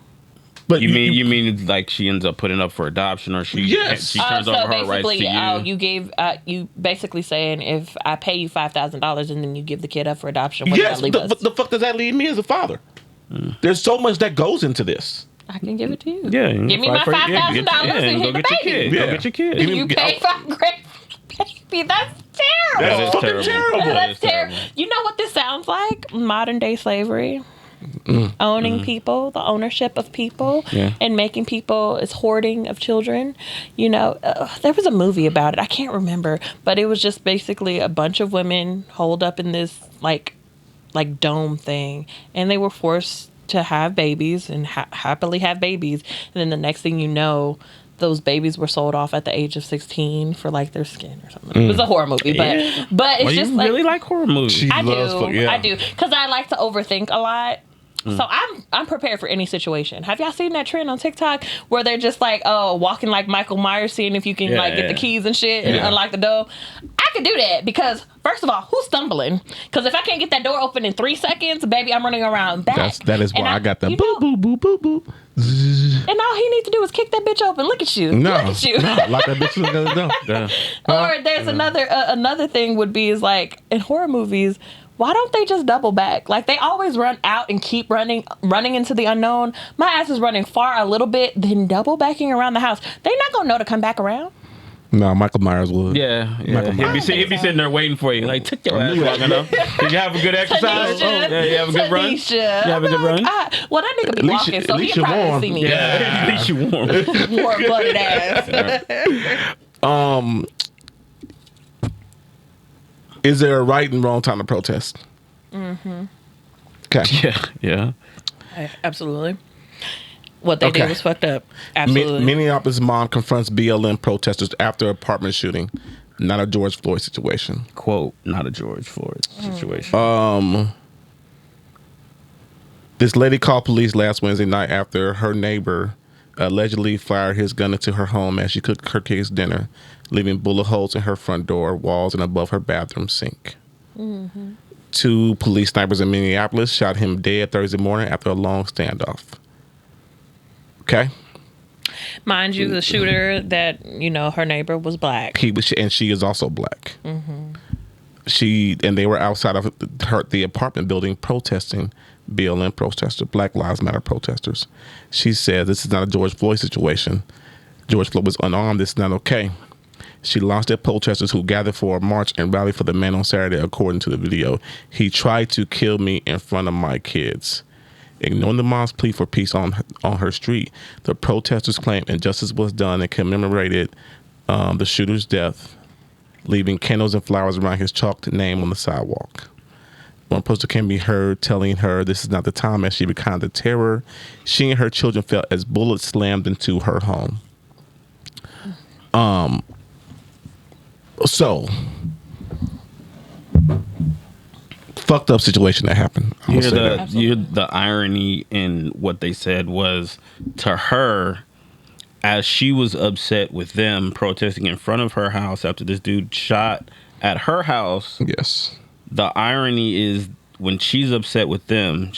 But you mean like she ends up putting up for adoption, or she Yes. she turns over her rights to you? You gave you basically saying if I pay you $5,000 and then you give the kid up for adoption, what yes. does that leave us? What the fuck does that leave me as a father? There's so much that goes into this. I can give it to you. Yeah, Give me my $5,000 and go hit the get your baby. kid. Yeah. Go get your kid. Give me- You pay $5,000, baby. That's terrible. That is fucking terrible. terrible. That That's is terrible. You know what this sounds like? Modern day slavery. Owning people, the ownership of people, Yeah. and making people is hoarding of children. You know, there was a movie about it. I can't remember, but it was just basically a bunch of women holed up in this like dome thing, and they were forced to have babies and happily have babies. And then the next thing you know, those babies were sold off at the age of 16 for like their skin or something. It was a horror movie, but it's Well, just you like really like horror movies. I loves do. fuck- yeah. I do. Because I like to overthink a lot. So I'm prepared for any situation. Have y'all seen that trend on TikTok where they're just like, oh, walking like Michael Myers, seeing if you can Yeah, like get yeah. the keys and shit and Yeah. unlock the door? I could do that because first of all, who's stumbling? Because if I can't get that door open in 3 seconds, baby, I'm running around back. That is why And I got the you boop know, boop boop boop boop. And all he needs to do is kick that bitch open. Look at you. No, Look at you. no, lock that bitch in the door. Yeah. Or there's another thing would be is like in horror movies, why don't they just double back? Like they always run out and keep running into the unknown. My ass is running far a little bit, then double backing around the house. They're not gonna know to come back around. No, Michael Myers would. Yeah. Michael He'll Myers. be sitting there waiting for you. Like, took your ass long enough. Did you have a good exercise? Tanisha. Yeah, you have a good run? Tanisha. You have a good run? Well, that nigga be At least walking, you- so at he least can you're probably warm. see me. Yeah, at least you warm. Warm-blooded ass. Is there a right and wrong time to protest? Okay. Yeah. Absolutely. What they did Okay. was fucked up. Absolutely. Minneapolis Mom confronts BLM protesters after apartment shooting. Not a George Floyd situation. Quote, not a George Floyd situation. This lady called police last Wednesday night after her neighbor allegedly fired his gun into her home as she cooked her kids' dinner, leaving bullet holes in her front door, walls, and above her bathroom sink. 2 police snipers in Minneapolis shot him dead Thursday morning after a long standoff. Okay? Mind you, the shooter that, you know, her neighbor was black. He was, and she is also black. They were outside of the apartment building protesting BLM protesters, Black Lives Matter protesters. She said, "This is not a George Floyd situation. George Floyd was unarmed. This is not okay." She launched at protesters who gathered for a march and rally for the man on Saturday, according to the video. "He tried to kill me in front of my kids." Ignoring the mom's plea for peace on her street, the protesters claimed injustice was done and commemorated the shooter's death, leaving candles and flowers around his chalked name on the sidewalk. One poster can be heard telling her this is not the time as she recounted the terror she and her children felt as bullets slammed into her home. So, fucked up situation that happened. The irony in what they said was, to her, as she was upset with them protesting in front of her house after this dude shot at her house. Yes. The irony is, when she's upset with them,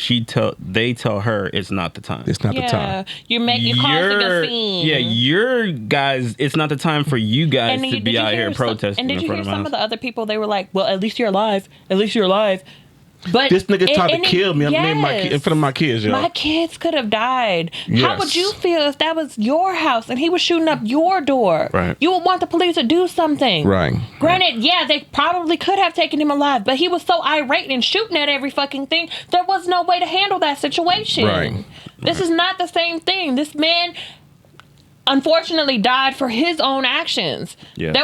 they tell her it's not the time. It's not the time. You're causing a scene. Yeah, your guys. It's not the time for you guys to be out here protesting. And did you hear some of the other people? They were like, "Well, at least you're alive. At least you're alive." But this nigga tried to kill me in front of my kids, yo. My kids could have died. Yes. How would you feel if that was your house and he was shooting up your door? Right. You would want the police to do something. Right. Granted, yeah, they probably could have taken him alive, but he was so irate and shooting at every fucking thing, there was no way to handle that situation. Right. This is not the same thing. This man unfortunately died for his own actions. Yes.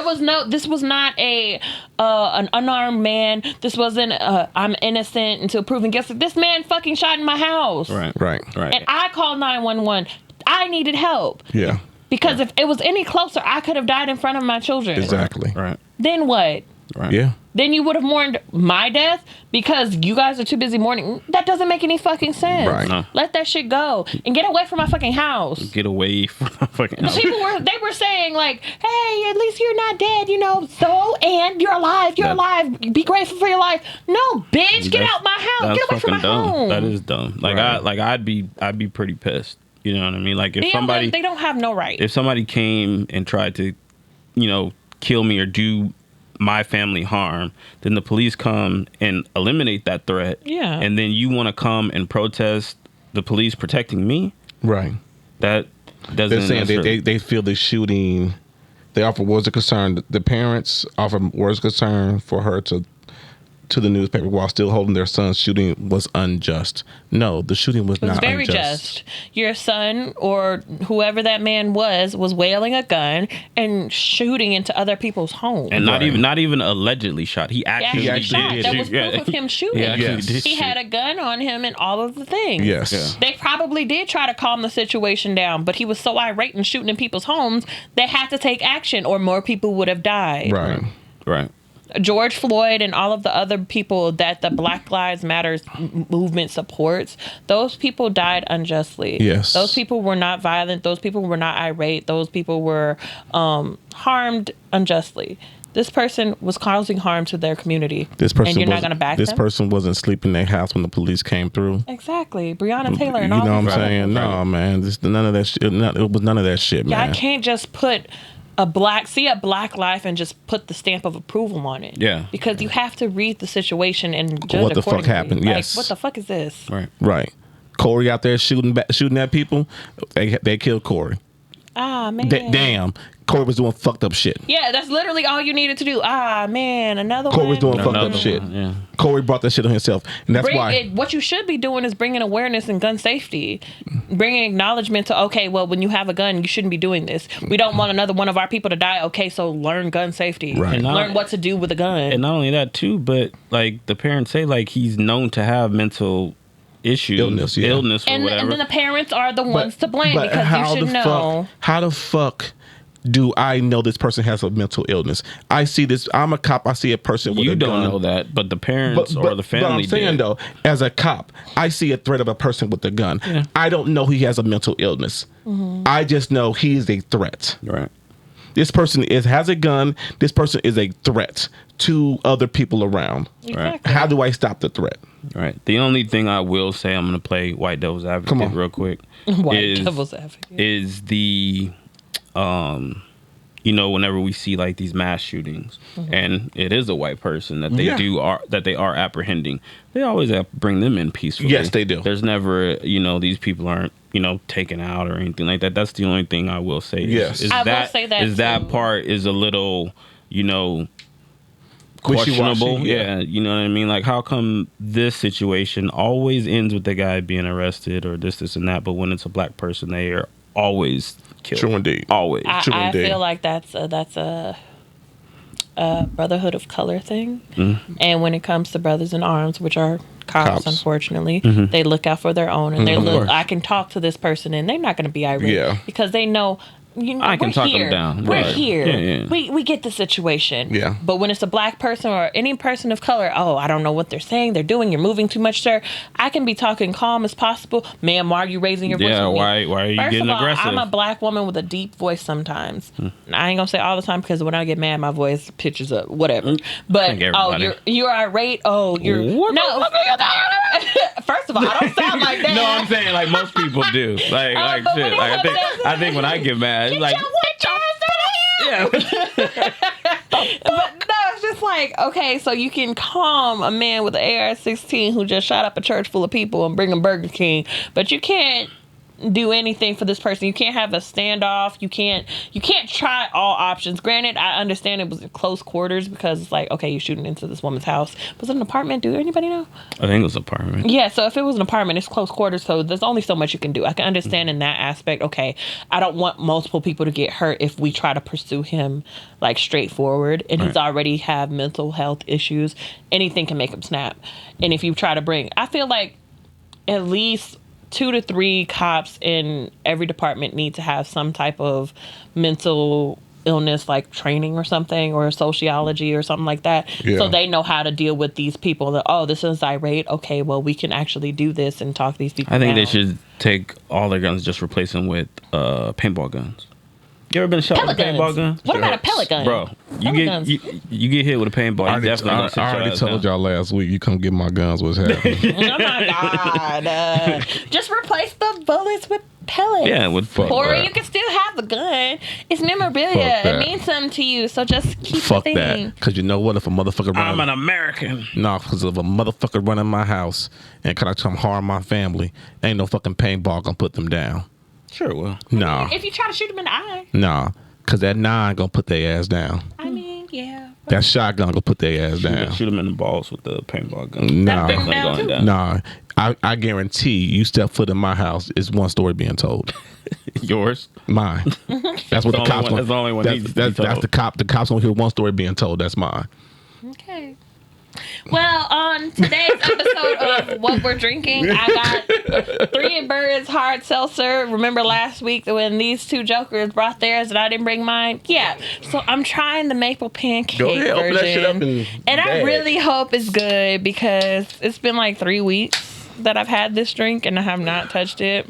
This was not an unarmed man. This wasn't I'm innocent until proven guilty. This man fucking shot in my house. Right. And I called 911. I needed help. Yeah. Because if it was any closer, I could have died in front of my children. Exactly. Right. Then what? Right. Yeah. Then you would have mourned my death because you guys are too busy mourning. That doesn't make any fucking sense. Right. No. Let that shit go and get away from my fucking house. Get away from my fucking house. People were saying like, "Hey, at least you're not dead, you know." So, and you're alive. You're alive. Be grateful for your life. No, bitch, get out my house. Get away from my home. That is dumb. Like I'd be pretty pissed. You know what I mean? Like if they don't have no right. If somebody came and tried to, kill me or do my family harm, then the police come and eliminate that threat. Yeah. And then you want to come and protest the police protecting me? Right. That doesn't. They're saying they feel the shooting. They offer words of concern. The parents offer words of concern for her to the newspaper while still holding their son's shooting was unjust. No, the shooting was not very unjust. just. Your son or whoever that man was wielding a gun and shooting into other people's homes. And not even allegedly shot. He actually shot. did. That was proof of him shooting. He had a gun on him and all of the things. Yes. Yeah. They probably did try to calm the situation down, but he was so irate and shooting in people's homes, they had to take action or more people would have died. Right. George Floyd and all of the other people that the Black Lives Matter movement supports, those people died unjustly. Yes. Those people were not violent. Those people were not irate. Those people were harmed unjustly. This person was causing harm to their community. And you're not going to back them? This person wasn't sleeping in their house when the police came through. Exactly. Breonna Taylor and all all that. You know what I'm that. saying? No, man. None of that shit. It was none of that shit, man. I can't just put a black life and just put the stamp of approval on it. Yeah. Because you have to read the situation and judge What the fuck accordingly. happened? Like, Yes. what the fuck is this? Right. Corey out there shooting at people. They killed Corey. Ah, man. Damn. Corey was doing fucked up shit. Yeah, that's literally all you needed to do. Ah, man, another Corey one. was doing fucked up shit. Yeah. Corey brought that shit on himself. And that's why. What you should be doing is bringing awareness in gun safety. Bringing acknowledgement to, okay, well, when you have a gun, you shouldn't be doing this. We don't want another one of our people to die. Okay, so learn gun safety. Right. Learn what to do with a gun. And not only that, too, but like the parents say, like he's known to have mental issues, illness or whatever. And then the parents are the ones to blame because you should know. How the fuck do I know this person has a mental illness? I see this. I'm a cop. I see a person with a gun. You don't know that, but the parents or the family. But I'm saying though, as a cop, I see a threat of a person with a gun. Yeah. I don't know he has a mental illness. Mm-hmm. I just know he is a threat. Right. This person has a gun. This person is a threat to other people around. Exactly. How do I stop the threat? Right. The only thing I will say, I'm going to play white devil's advocate real quick. Devil's advocate is the whenever we see like these mass shootings, and it is a white person that they are apprehending, they always bring them in peacefully. Yes, they do. There's never these people aren't taken out or anything like that. That's the only thing I will say. Yes, I will say that is that part is a little questionable. Yeah, you know what I mean? Like, how come this situation always ends with the guy being arrested or this and that, but when it's a black person, they are always killed? True indeed. Always. I feel like that's a brotherhood of color thing. Mm-hmm. And when it comes to brothers in arms, which are cops. Unfortunately, they look out for their own, and they look. I can talk to this person, and they're not going to be irate because they know I can we're talk here. them down. We're Right. here. Yeah. We get the situation. Yeah. But when it's a black person or any person of color, I don't know what they're saying, they're doing, you're moving too much, sir. I can be talking calm as possible. Ma'am, why are you raising your voice? Yeah, with me? why are you First getting of all, aggressive? I'm a black woman with a deep voice sometimes. I ain't gonna say all the time because when I get mad, my voice pitches up, whatever. But think everybody. you're irate. Oh, you're What the no. fuck are you talking about? First of all, I don't sound like that. No, I'm saying like most people do. Like but shit. when Like he I think when I get mad, it's like yeah. But no, it's just like, okay, so you can calm a man with an AR-16 who just shot up a church full of people and bring him Burger King, but you can't do anything for this person. You can't have a standoff. You can't try all options. Granted, I understand it was in close quarters because it's like, okay, you're shooting into this woman's house. Was it an apartment? Do anybody know? I think it was an apartment. Yeah, so if it was an apartment, it's close quarters, so there's only so much you can do. I can understand in that aspect, okay, I don't want multiple people to get hurt if we try to pursue him like straightforward, and he's already have mental health issues. Anything can make him snap. And if you try to bring, I feel like at least 2 to 3 cops in every department need to have some type of mental illness like training or something, or sociology or something like that, so they know how to deal with these people that, this is irate, okay, well, we can actually do this and talk these people I think down. they should take all their guns, just replace them with paintball guns. You ever been shot pellet with a paintball guns. gun? What about a pellet gun? Bro, Pellet guns. you get hit with a paintball, you definitely gonna sit I your already ass told down. y'all last week. You come get my guns. What's happening? Oh my god. Just replace the bullets with pellets. Yeah, with Or that. you can still have the gun. It's memorabilia. Fuck that. It means something to you, so just keep Fuck the thing. that. Because you know what? If a motherfucker I'm run, an American. no, because if a motherfucker run in my house and kind of come harm my family, ain't no fucking paintball gonna put them down. Sure will. No, If you try to shoot them in the eye, no, because that 9 gonna put their ass down. I mean, yeah. That shotgun gonna put their ass down. Shoot them in the balls with the paintball gun. No, That's big Not down going too. down. no. I guarantee you step foot in my house, it's one story being told. Yours? Mine. That's what the only cops one- want. that's the only one That's, needs to be that's told. the cop. The cops don't hear one story being told. That's mine. Okay. Well, on today's episode of What We're Drinking, I got 3 Birds Hard Seltzer. Remember last week when these 2 jokers brought theirs and I didn't bring mine? Yeah. So I'm trying the maple pancake Go ahead, version. open that shit up and I bag. really hope it's good because it's been like 3 weeks that I've had this drink and I have not touched it.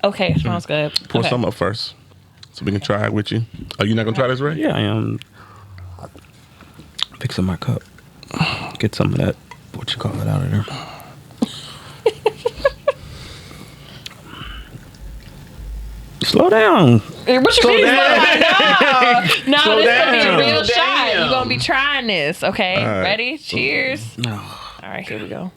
Okay, it smells good. Pour Okay. some up first, so we can try it with you. Are you not gonna try this, Ray? Yeah, I am. Fixing my cup. Get some of that, what you call it, out of there. Slow down. What you mean? down. No, Slow this gonna be a down. real Slow shot. down. You're gonna be trying this, okay? All right. Ready? Cheers. No. All right, here we go.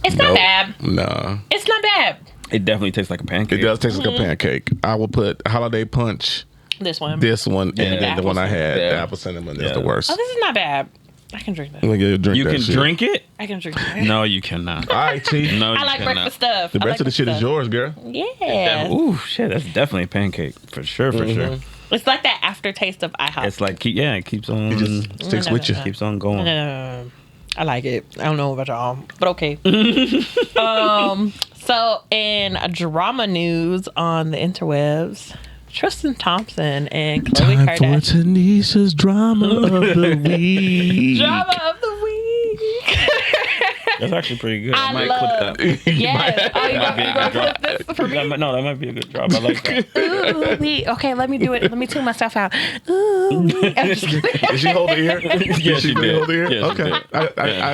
It's not bad. Nah. It's not bad. It definitely tastes like a pancake. It does taste like a pancake. I will put Holiday Punch, This one. this one, and then the one I had, Yeah. the apple cinnamon, is Yeah. the worst. Oh, this is not bad. I can drink that. Let me get a drink. You that can shit. drink it? I can drink that. No, you cannot. All right, T. No, you I like cannot. breakfast stuff. The I rest like of the shit is stuff. yours, girl. Yeah. Ooh, shit, that's definitely a pancake. For sure, for sure. It's like that aftertaste of IHOP. It's like, it keeps on, It just sticks with you. keeps on going. I like it. I don't know about y'all, but okay. So in drama news on the interwebs, Tristan Thompson and Khole Time for Kardashian. Tanisha's drama of the week. Drama of the week. That's actually pretty good. I I might love- clip that. Yes. Oh, you That might be a gonna good clip this for me? that might be a good drop. I like that. Ooh, wee. Okay, let me do it. Let me tune myself out. Ooh, wee. I'm just kidding. Did she hold the ear? Yes, she really did. hold the ear? Yes, she Okay.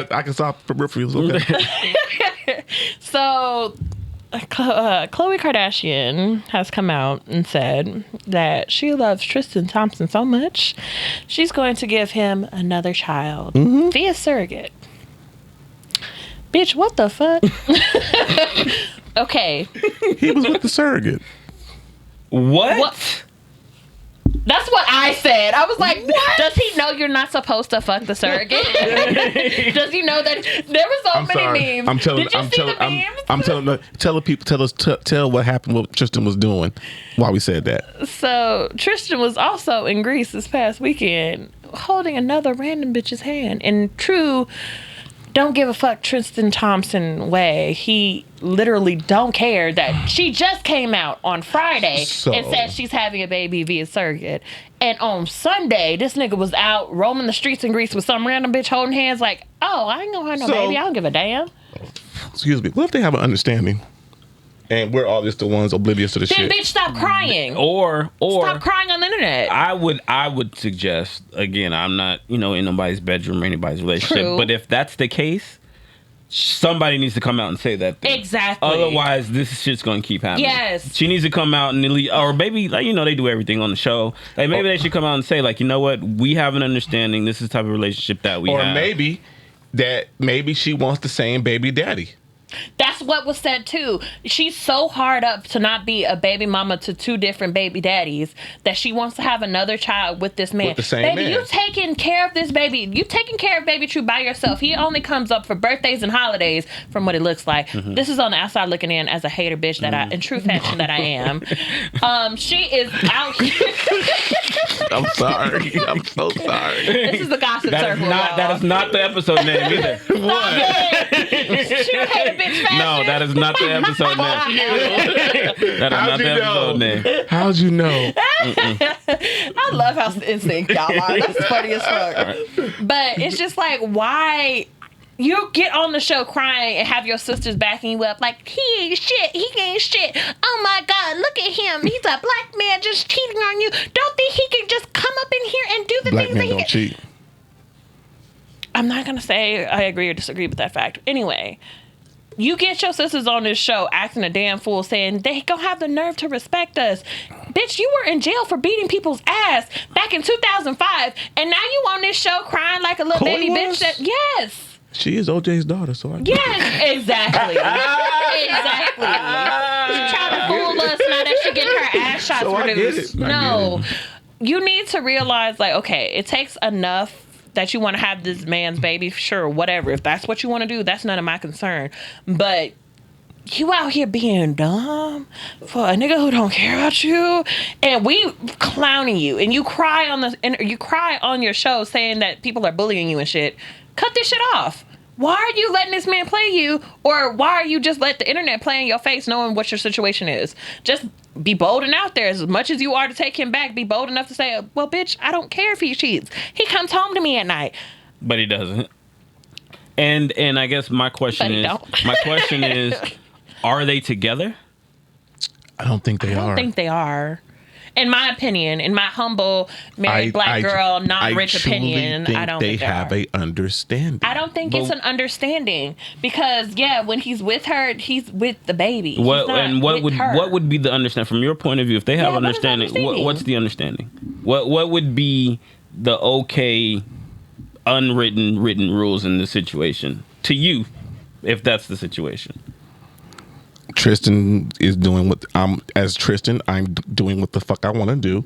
did. I can stop peripherals. Okay. So, Khloe Kardashian has come out and said that she loves Tristan Thompson so much, she's going to give him another child via surrogate. Bitch, what the fuck? Okay. He was with the surrogate. What? That's what I said. I was like, what? Does he know you're not supposed to fuck the surrogate? Does he know that there were so I'm many sorry. memes? I'm telling. Did you I'm see telling. the memes? I'm telling. Tell the people. Tell what happened. What Tristan was doing while we said that. So Tristan was also in Greece this past weekend, holding another random bitch's hand in true don't give a fuck Tristan Thompson way. He literally don't care that she just came out on Friday and said she's having a baby via surrogate. And on Sunday, this nigga was out roaming the streets in Greece with some random bitch holding hands like, oh, I ain't gonna have no baby. I don't give a damn. Excuse me. What if they have an understanding? And we're all just the ones oblivious to the shit. Then bitch, stop crying. Or stop crying on the internet. I would suggest, again, I'm not, in nobody's bedroom or anybody's relationship. True. But if that's the case, somebody needs to come out and say that thing. Exactly. Otherwise, this shit's going to keep happening. Yes. She needs to come out and or maybe, like, they do everything on the show. Like, maybe they should come out and say, like, you know what? We have an understanding. This is the type of relationship that we have. Or maybe she wants the same baby daddy. That's what was said too. She's so hard up to not be a baby mama to two different baby daddies that she wants to have another child with this man. With the same baby, man. you taking care of this baby. You taking care of baby True by yourself. He only comes up for birthdays and holidays from what it looks like. Mm-hmm. This is on the outside looking in as a hater bitch that I, in true fashion that I am. She is out here. I'm sorry. I'm so sorry. This is the gossip circle. That is not the episode name either. What? She hater bitch fashion. No, that is not the episode name. That is not the episode name. How'd you know? I love how in sync y'all are. That's funny as fuck. Right. But it's just like, why you get on the show crying and have your sisters backing you up like, he ain't shit, he ain't shit. Oh my God, look at him. He's a black man just cheating on you. Don't think he can just come up in here and do the Black things men that don't cheat. I'm not going to say I agree or disagree with that fact. Anyway, you get your sisters on this show acting a damn fool saying they gonna have the nerve to respect us. Bitch, you were in jail for beating people's ass back in 2005, and now you on this show crying like a little Khole baby was? bitch. Yes. She is OJ's daughter, so I Yes, exactly. Exactly. She's trying to fool us now that she getting her ass shots So I get reduced. it. No. You need to realize, like, okay, it takes enough that you want to have this man's baby, sure, whatever. If that's what you want to do, that's none of my concern. But you out here being dumb for a nigga who don't care about you, and we clowning you, and you cry on your show saying that people are bullying you and shit. Cut this shit off. Why are you letting this man play you, or why are you just let the internet play in your face knowing what your situation is? Just be bold and out there. As much as you are to take him back, be bold enough to say, well, bitch, I don't care if he cheats. He comes home to me at night. But he doesn't. And I guess my question is, are they together? I don't think they are. I don't think they are. In my opinion, in my humble married black girl, non-rich opinion, I don't think they have a understanding. I don't think it's an understanding because when he's with her, he's with the baby. What would be the understanding from your point of view? If they have understanding, what's the understanding? What would be the okay written rules in this situation to you, if that's the situation? Tristan is doing what I'm doing what the fuck I want to do.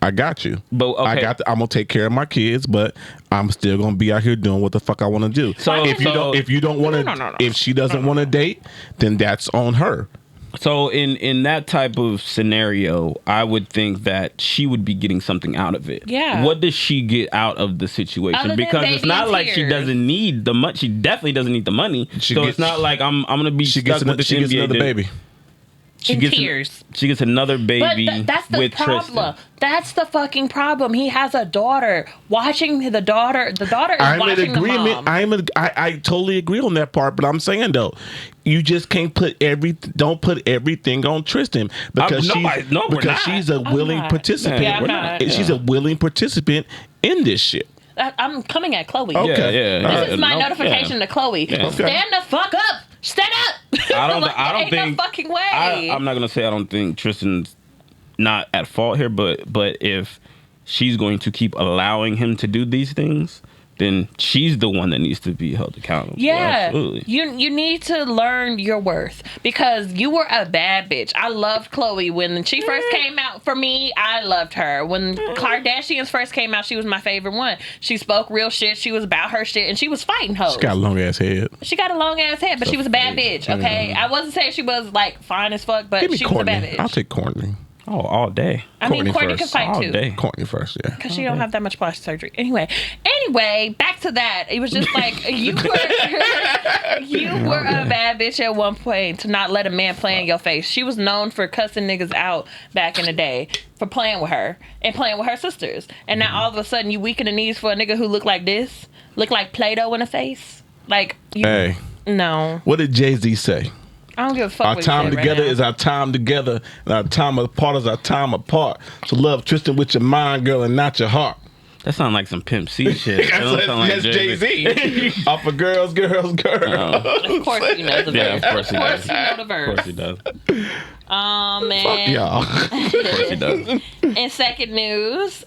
I got you. But okay. I'm gonna take care of my kids, but I'm still gonna be out here doing what the fuck I want to do. So if you don't want to, if she doesn't want to date, then that's on her. So in that type of scenario, I would think that she would be getting something out of it. Yeah. What does she get out of the situation? Other than because it's not like she doesn't need the money. She definitely doesn't need the money. It's not like I'm gonna be stuck with this NBA. She gets another baby. She gets another baby. But that's the with problem. Tristan. That's the fucking problem. He has a daughter. Watching the daughter. The daughter is watching the mom. I totally agree on that part. But I'm saying though, you just can't don't put everything on Tristan because she's a willing participant. Yeah, she's a willing participant in this shit. I'm coming at Khole. Okay. This is my notification to Khole. Yeah. Stand the fuck up. Stand up. I don't think no fucking way. I'm not gonna say I don't think Tristan's not at fault here, but if she's going to keep allowing him to do these things, then she's the one that needs to be held accountable. Yeah, absolutely. You need to learn your worth because you were a bad bitch. I loved Khole when she first came out. For me, I loved her. When Kardashians first came out, she was my favorite one. She spoke real shit. She was about her shit, and she was fighting hoes. She got a long ass head. She got a long ass head, but she was a bad bitch. Okay, I wasn't saying she was like fine as fuck, but she was a bad bitch. I'll take Courtney. Oh, all day. I mean, Courtney Courtney first. could fight All too. day. Courtney first, yeah. Because she don't have that much plastic surgery. Anyway, back to that. It was just like you were a bad bitch at one point to not let a man play in your face. She was known for cussing niggas out back in the day for playing with her and playing with her sisters. And now all of a sudden you weaken the knees for a nigga who look like this, look like Play-Doh in the face. Like you. Hey, No, what did Jay-Z say? I don't give a fuck. Our what time you said together right now. is our time together, and our time apart is our time apart. So love Tristan with your mind, girl, and not your heart. That sounds like some Pimp C shit. That don't sound like That's Jay-Z. Off of Girls, Girls, Girls. Of course you know the verse. Yeah, of course he does. You know the Of verse. course he does. Man. Fuck y'all. Of course he does. In second news,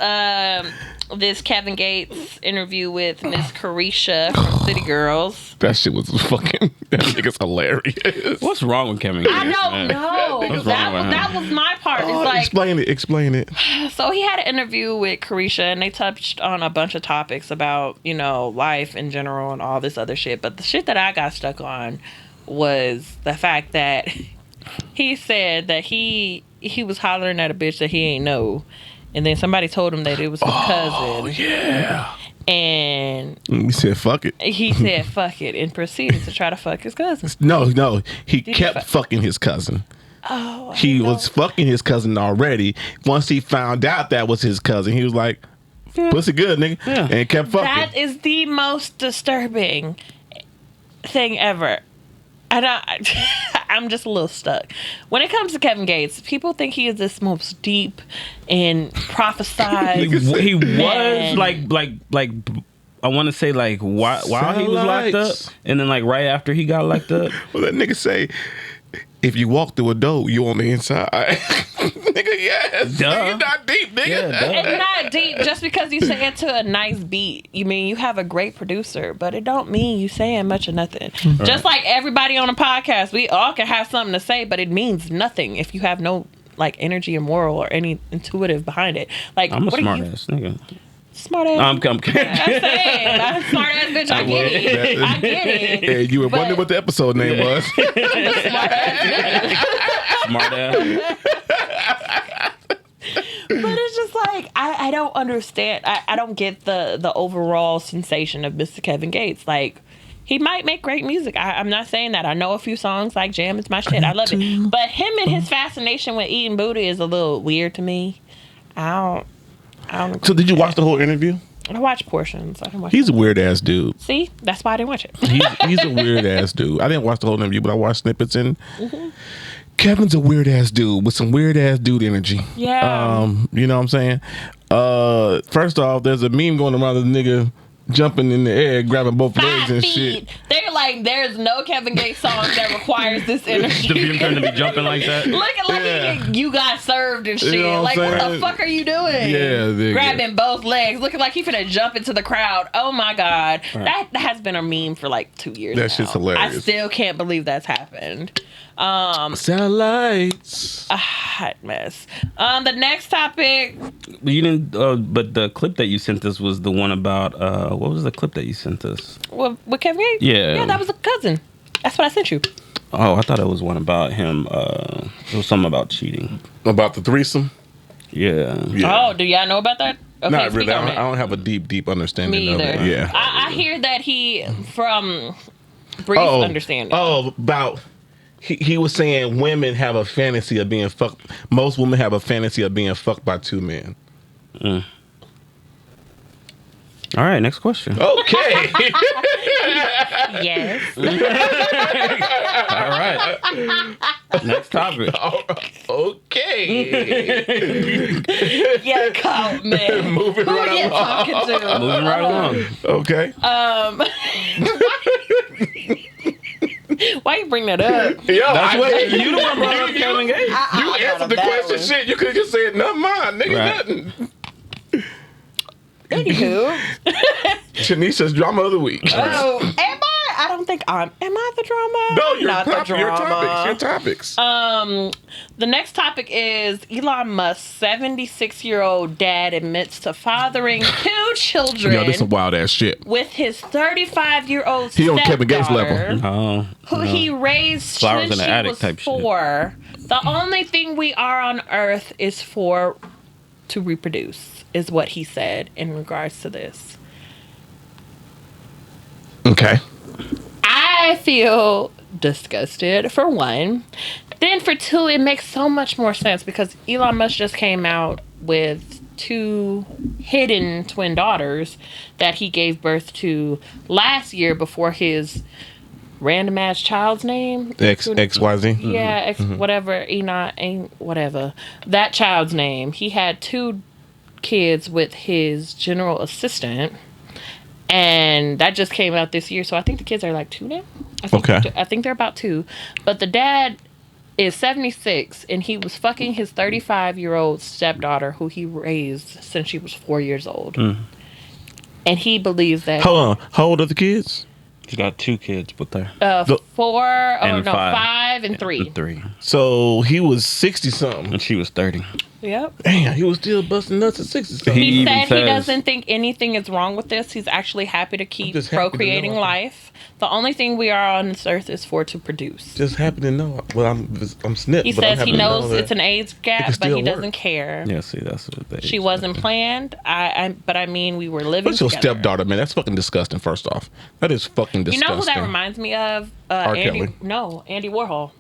this Kevin Gates interview with Miss Carisha from City Girls. That shit was fucking, that nigga's hilarious. What's wrong with Kevin Gates? I don't man? know. What's wrong with him? That was my part. Oh, It's like, explain it. so he had an interview with Carisha and they touched on a bunch of topics about, life in general and all this other shit. But the shit that I got stuck on was the fact that he said that he was hollering at a bitch that he ain't know. And then somebody told him that it was his cousin. Oh, yeah. And He said, fuck it. he said, fuck it, and proceeded to try to fuck his cousin. No. He he kept fuck? fucking his cousin. Oh, He was fucking his cousin already. Once he found out that was his cousin, he was like, pussy good, nigga. Yeah. And kept fucking. That is the most disturbing thing ever. And I'm just a little stuck. When it comes to Kevin Gates, people think he is this most deep and prophesied. He was man. like I want to say like while he was locked up, Satellites. and then like right after he got locked up. Well, that nigga say, if you walk through a door, you on the inside. Nigga, yes. Duh. Nigga, not deep, nigga. Yeah, duh. It's not deep just because you say it to a nice beat. You mean you have a great producer, but it don't mean you saying much of nothing. Just like everybody on a podcast, we all can have something to say, but it means nothing if you have no like energy or moral or any intuitive behind it. Like I'm a what are smart you- ass nigga. Smart ass. I'm I'm saying, I'm a smart ass bitch. I get it. I get it. Yeah, you were But- wondering what the episode name was. smart ass. But it's just like I don't understand. I don't get the overall sensation of Mr. Kevin Gates. Like he might make great music. I'm not saying that. I know a few songs like Jam is my shit. I love it. But him and his fascination with eating booty is a little weird to me. I don't. So did you watch the whole interview? I watch portions. I didn't watch. He's a weird ass dude. See, that's why I didn't watch it. He's a weird ass dude. I didn't watch the whole interview, but I watched snippets and Kevin's a weird ass dude with some weird ass dude energy. Yeah. You know what I'm saying? First off, there's a meme going around of the nigga jumping in the air, grabbing both legs 5 and feet. shit. They're like, there's no Kevin Gates song that requires this energy. To be him to be jumping like that. Looking like Yeah. you got served and shit. You know what Like, I'm what the saying? fuck are you doing? Yeah, nigga. Grabbing both legs, looking like he finna jump into the crowd. Oh my God. That has been a meme for like 2 years That now. shit's hilarious. I still can't believe that's happened. Satellites. A hot mess. The next topic. You didn't. But the clip that you sent us was the one about. What was the clip that you sent us? With Kevin Gates? Yeah. Yeah, that was a cousin. That's what I sent you. Oh, I thought it was one about him. It was something about cheating. About the threesome? Yeah. Yeah. Oh, do y'all know about that? Okay, Not speak really. on I it. don't have a deep understanding Me of either. it. Yeah. I hear that he, from brief understanding. About he was saying women have a fantasy of being fucked. Most women have a fantasy of being fucked by two men. All right. Next question. Okay. Yes. All right. Next topic. Okay. Yeah, caught man. Moving Who right are you along. talking to? Moving right along. Okay. Why you bring that up? Yo, That's I- what you the one brought up Kevin Gates. You I answered the got a question. bad Shit, you could have just said nothing mine, nigga. Right. Nothing. Anywho. Tanisha's drama of the week. Oh, am I? I don't think am I the drama? No, you're not the drama. Your topics. The next topic is Elon Musk's 76-year-old dad admits to fathering 2 children. Yo, this some wild ass shit. With his 35-year-old He on Kevin Gates stepdaughter, level. who he raised Flowers since in the she attic was type shit. 4. The only thing we are on Earth is to reproduce, is what he said in regards to this. Okay. I feel disgusted, for one. Then for 2, it makes so much more sense because Elon Musk just came out with 2 hidden twin daughters that he gave birth to last year before his random ass child's name. XYZ. Yeah, whatever, Enoch, whatever. That child's name. He had 2 kids with his general assistant. And that just came out this year. So I think the kids are like 2 now. I think they're about 2. But the dad is 76 and he was fucking his 35-year-old stepdaughter who he raised since she was 4 years old. And he believes that... Hold on. How old are the kids? He's got 2 kids with her. 5 and 3. 3. So he was 60-something. And she was 30. Yep. Damn, he was still busting nuts at 60-something. He even said he says- doesn't think anything is wrong with this. He's actually happy to keep just happy to procreating know. life. The only thing we are on this earth is to produce. Just happy to know. Well, I'm snipped. He but I'm says happy he to know knows that it's an age gap, but still he doesn't work. care. Yeah, see, that's what they She wasn't planned. But I mean, we were living What's your together. stepdaughter, man? That's fucking disgusting, first off. That is fucking You disgusting. know who that reminds me of? R. Andy. Kelly. No, Andy Warhol.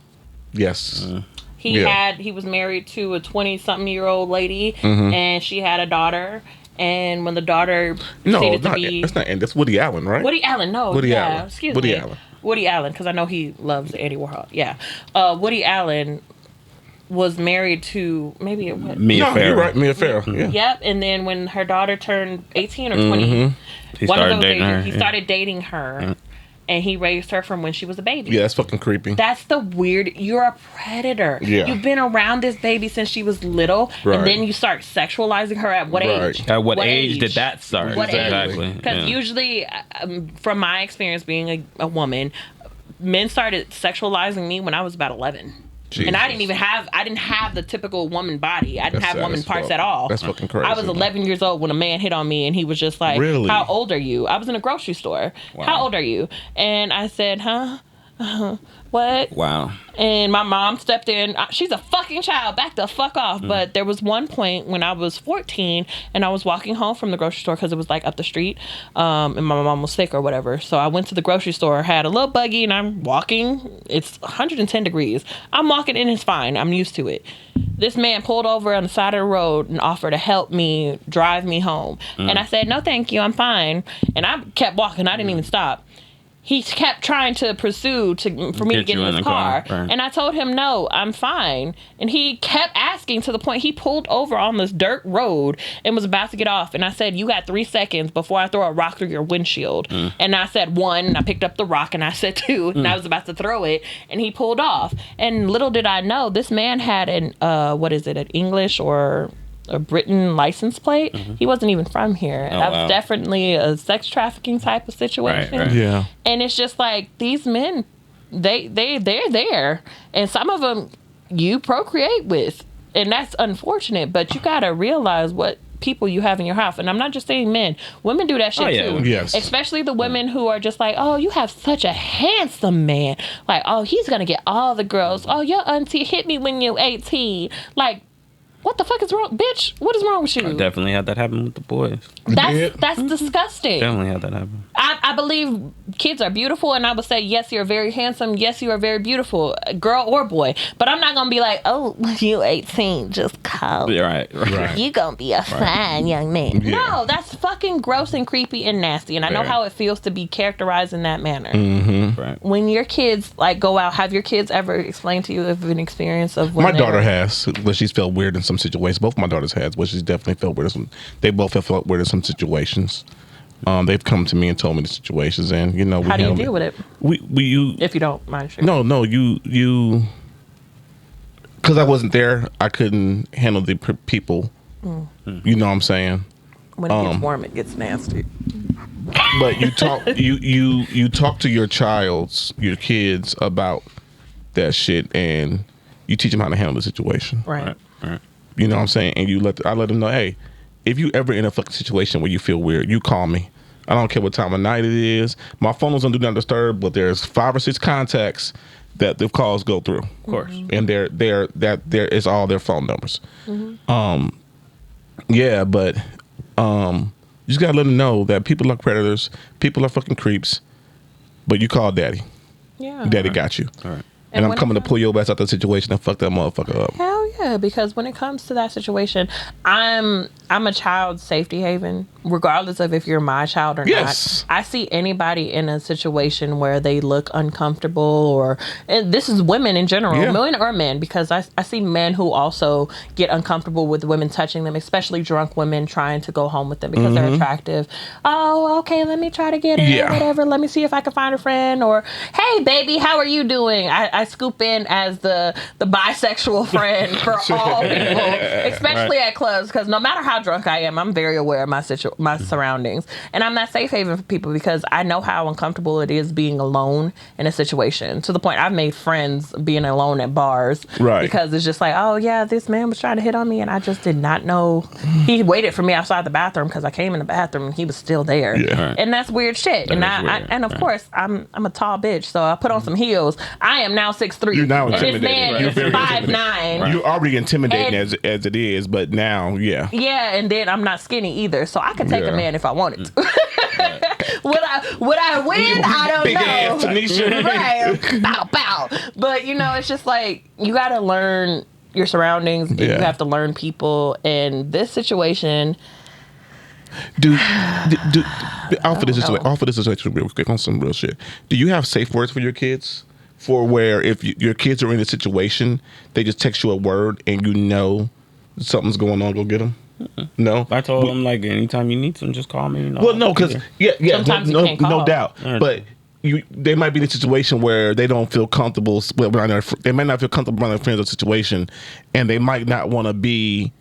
Yes. He was married to a 20-something-year-old lady, and she had a daughter. And when the daughter No, proceeded to be that's not Andy. That's Woody Allen, right? Woody Allen, no, Woody yeah, Allen. excuse Woody me, Allen. Woody Allen, because I know he loves Andy Warhol. Yeah, Woody Allen was married to maybe Mia No, Farrow. you're right. Mia Farrow. Yeah. Yep, and then when her daughter turned 18 or 20, He one of started those dating ages, her. he started dating her, and he raised her from when she was a baby. Yeah, that's fucking creepy. That's the weird. You're a predator. Yeah. You've been around this baby since she was little, Right. and then you start sexualizing her at what Right. age? At what age did that start? What Exactly. age? Because Yeah. usually, from my experience being a woman, men started sexualizing me when I was about 11. And I didn't have the typical woman body. I didn't That's have sad woman as parts fuck. at all. That's fucking crazy. I was 11 years old when a man hit on me and he was just like, Really? how old are you? I was in a grocery store. Wow. How old are you? And I said, huh? What? Wow. And my mom stepped in. She's a fucking child. Back the fuck off. But there was one point when I was 14 and I was walking home from the grocery store because it was like up the street, and my mom was sick or whatever. So I went to the grocery store, had a little buggy, and I'm walking. It's 110 degrees. I'm walking and it's fine. I'm used to it. This man pulled over on the side of the road and offered to help me drive me home. And I said, no, thank you. I'm fine. And I kept walking. I didn't even stop. He kept trying to pursue for me to get in his car. Right. And I told him, no, I'm fine. And he kept asking to the point he pulled over on this dirt road and was about to get off. And I said, you got 3 seconds before I throw a rock through your windshield. And I said 1, and I picked up the rock, and I said 2, and I was about to throw it. And he pulled off. And little did I know, this man had an English or a Britain license plate. He wasn't even from here. Oh, That wow. was definitely a sex trafficking type of situation. Right. Yeah. And it's just like these men, they're there, and some of them you procreate with, and that's unfortunate. But you gotta realize what people you have in your house. And I'm not just saying men, women do that shit too. Yes. Especially the women who are just like, oh, you have such a handsome man. Like, oh, he's gonna get all the girls. Oh, your auntie hit me when you're 18. Like, what the fuck is wrong, bitch? What is wrong with you? I definitely had that happen with the boys. That's disgusting. Definitely had that happen. I believe kids are beautiful, and I would say, yes, you're very handsome. Yes, you are very beautiful, girl or boy. But I'm not going to be like, oh, you 18, just call. Yeah, right. You going to be a fine young man. Yeah. No, that's fucking gross and creepy and nasty. And I know Very. how it feels to be characterized in that manner. Right. When your kids, like, go out, have your kids ever explained to you of an experience of when My they daughter were- has, but she's felt weird in some situations. Both my daughters has, but she's definitely felt weird. They both have felt weird in some situations. They've come to me and told me the situations, and we How do you deal with it? You If you don't mind sharing. no you because I wasn't there, I couldn't handle the people. You know what I'm saying? When it gets warm, it gets nasty. But you talk you talk to your kids about that shit, and you teach them how to handle the situation. Right. You know what I'm saying? And I let them know, hey, if you ever in a fucking situation where you feel weird, you call me. I don't care what time of night it is. My phone is on Do Not Disturb, but there's 5 or 6 contacts that the calls go through. Of course. And there is all their phone numbers. Yeah, but you just gotta let them know that people are predators, people are fucking creeps, but you call daddy. Yeah. Daddy got you. All right. And I'm coming to pull your ass out of the situation and fuck that motherfucker up. Hell yeah, because when it comes to that situation, I'm a child's safety haven, regardless of if you're my child or Yes. not. I see anybody in a situation where they look uncomfortable, and this is women in general, women or men, because I see men who also get uncomfortable with women touching them, especially drunk women trying to go home with them because they're attractive. Oh, okay, let me try to get in, whatever. Let me see if I can find a friend, or hey, baby, how are you doing? I scoop in as the bisexual friend for all people, especially at clubs, because no matter how drunk I am, I'm very aware of my surroundings, and I'm that safe haven for people because I know how uncomfortable it is being alone in a situation, to the point I've made friends being alone at bars, because it's just like, oh yeah, this man was trying to hit on me and I just did not know. He waited for me outside the bathroom because I came in the bathroom and he was still there, and that's weird shit. And of course I'm a tall bitch, so I put on some heels. I am now 6'3". You're now and this intimidating. man You're is very 5'9". You're already intimidating as it is, but now, yeah, and then I'm not skinny either, so I could take a man if I wanted to. Would I win? I don't Big know. ass Tanisha. Right. Bow, bow. But it's just like you got to learn your surroundings. And you have to learn people. And this situation. Offer this situation real quick on some real shit. Do you have safe words for your kids? For where if your kids are in a situation, they just text you a word and something's going on, go get them? No, I told them like anytime you need them, just call me. Well, no, because Sometimes you can't call. no doubt, but they might be in a situation where they don't feel comfortable. They might not feel comfortable around their friends or situation, and they might not want to be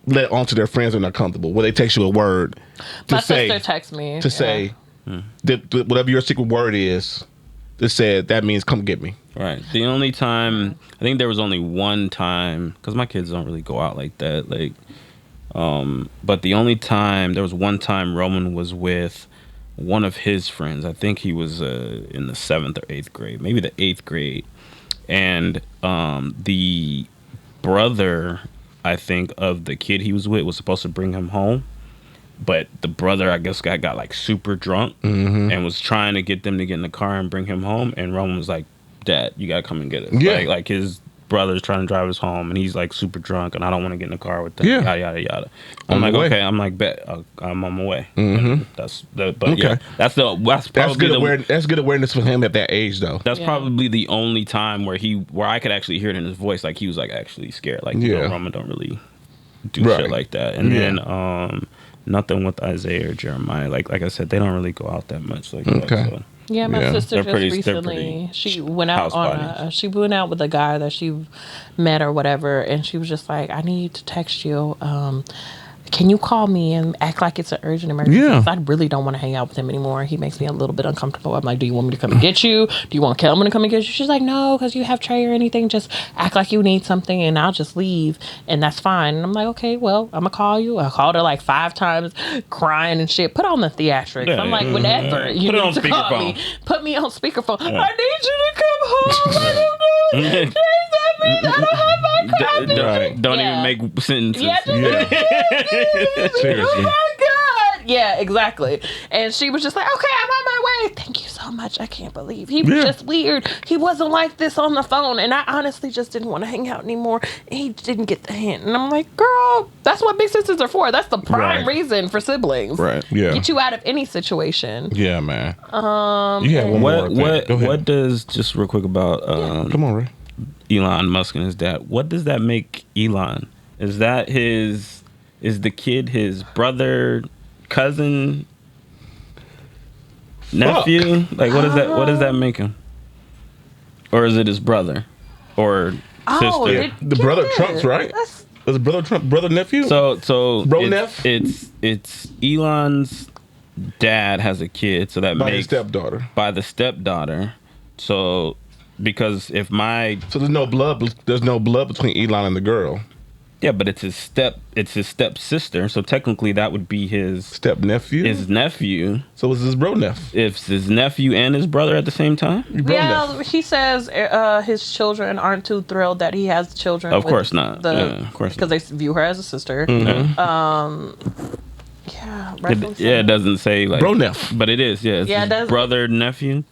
let onto their friends when they're comfortable. Where they text you a word My sister texts me to say that whatever your secret word is. That said, that means come get me. Right. The only time, I think there was only one time, because my kids don't really go out like that. But the only time, there was one time Roman was with one of his friends. I think he was in the 7th or 8th grade, maybe the 8th grade. And the brother, I think, of the kid he was with was supposed to bring him home. But the brother, I guess, got like super drunk and was trying to get them to get in the car and bring him home. And Roman was like, Dad, you got to come and get us. Yeah. Like his brother's trying to drive us home and he's like super drunk and I don't want to get in the car with them. Yeah. Yada, yada, yada. I'm like, okay. I'm like, bet. I'm on my way. That's good awareness for him at that age, though. That's probably the only time where I could actually hear it in his voice. Like he was like actually scared. Like, Roman don't really do shit like that. And then, nothing with Isiah or Jeremiah. Like I said, they don't really go out that much. Like that, so. Yeah, my sister They're just recently she went out with a guy that she met or whatever, and she was just like, I need to text you. Can you call me and act like it's an urgent emergency? Yeah. I really don't want to hang out with him anymore. He makes me a little bit uncomfortable. I'm like, do you want me to come and get you? Do you want Kelman to come and get you? She's like, no, because you have Trey or anything. Just act like you need something and I'll just leave. And that's fine. And I'm like, okay, well, I'm going to call you. I called her like 5 times, crying and shit. Put on the theatrics. Yeah, I'm like, whenever you need to call me, put me on speakerphone. Yeah. I need you to come home. I don't know. I don't have my copy. Don't even make sentences. Seriously. Oh my God. Yeah, exactly. And she was just like, okay, I'm on my way. Thank you so much. I can't believe he was just weird. He wasn't like this on the phone. And I honestly just didn't want to hang out anymore. He didn't get the hint. And I'm like, girl, that's what big sisters are for. That's the prime reason for siblings. Right. Yeah. Get you out of any situation. Yeah, man. You have one more. What does, just real quick about come on, Ray. Elon Musk and his dad, what does that make Elon? Is the kid his brother, cousin, nephew? Like what does that make him? Or is it his brother or sister? The brother Trump's, right? Was it brother Trump, brother nephew? So Bro Neff? It's Elon's dad has a kid, so that By his makes stepdaughter. by the stepdaughter. So because if my So there's no blood. There's no blood between Elon and the girl. yeah, but it's his stepsister. So technically, that would be his Step nephew. nephew. So it's his bro nephew. If it's his nephew and his brother at the same time. Yeah, he says his children aren't too thrilled that he has children. Of course not. Of course because they view her as a sister. Yeah, It doesn't say like Bro nephew. but it is. Yeah, it's Yeah, it his does. brother nephew,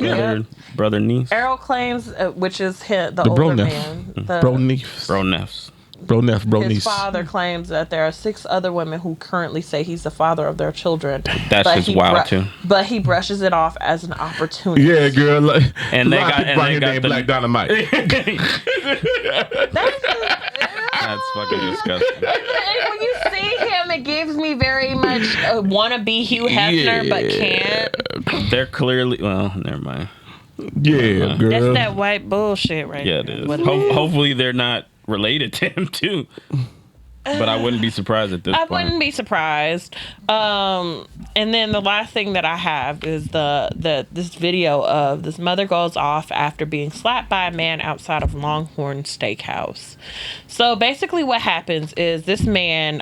brother niece, Errol claims, which is the bro older nephew. man, Bro niece. bro nefs. Bro nephew. Bro his niece. father claims that there are 6 other women who currently say he's the father of their children. That's But just he wild too. But he brushes it off as an opportunity. Yeah, girl. Like, And they a lot of got- people and out they here got named the- Black Dynamite. That's fucking disgusting. When you see him, it gives me very much wannabe Hugh Hefner, but can't. They're clearly never mind. Yeah, girl. That's that white bullshit right Yeah, it there. is. What Hopefully they're not related to him too. But I wouldn't be surprised at this I point. wouldn't be surprised. And then the last thing that I have is this video of this mother goes off after being slapped by a man outside of Longhorn Steakhouse. So basically what happens is this man,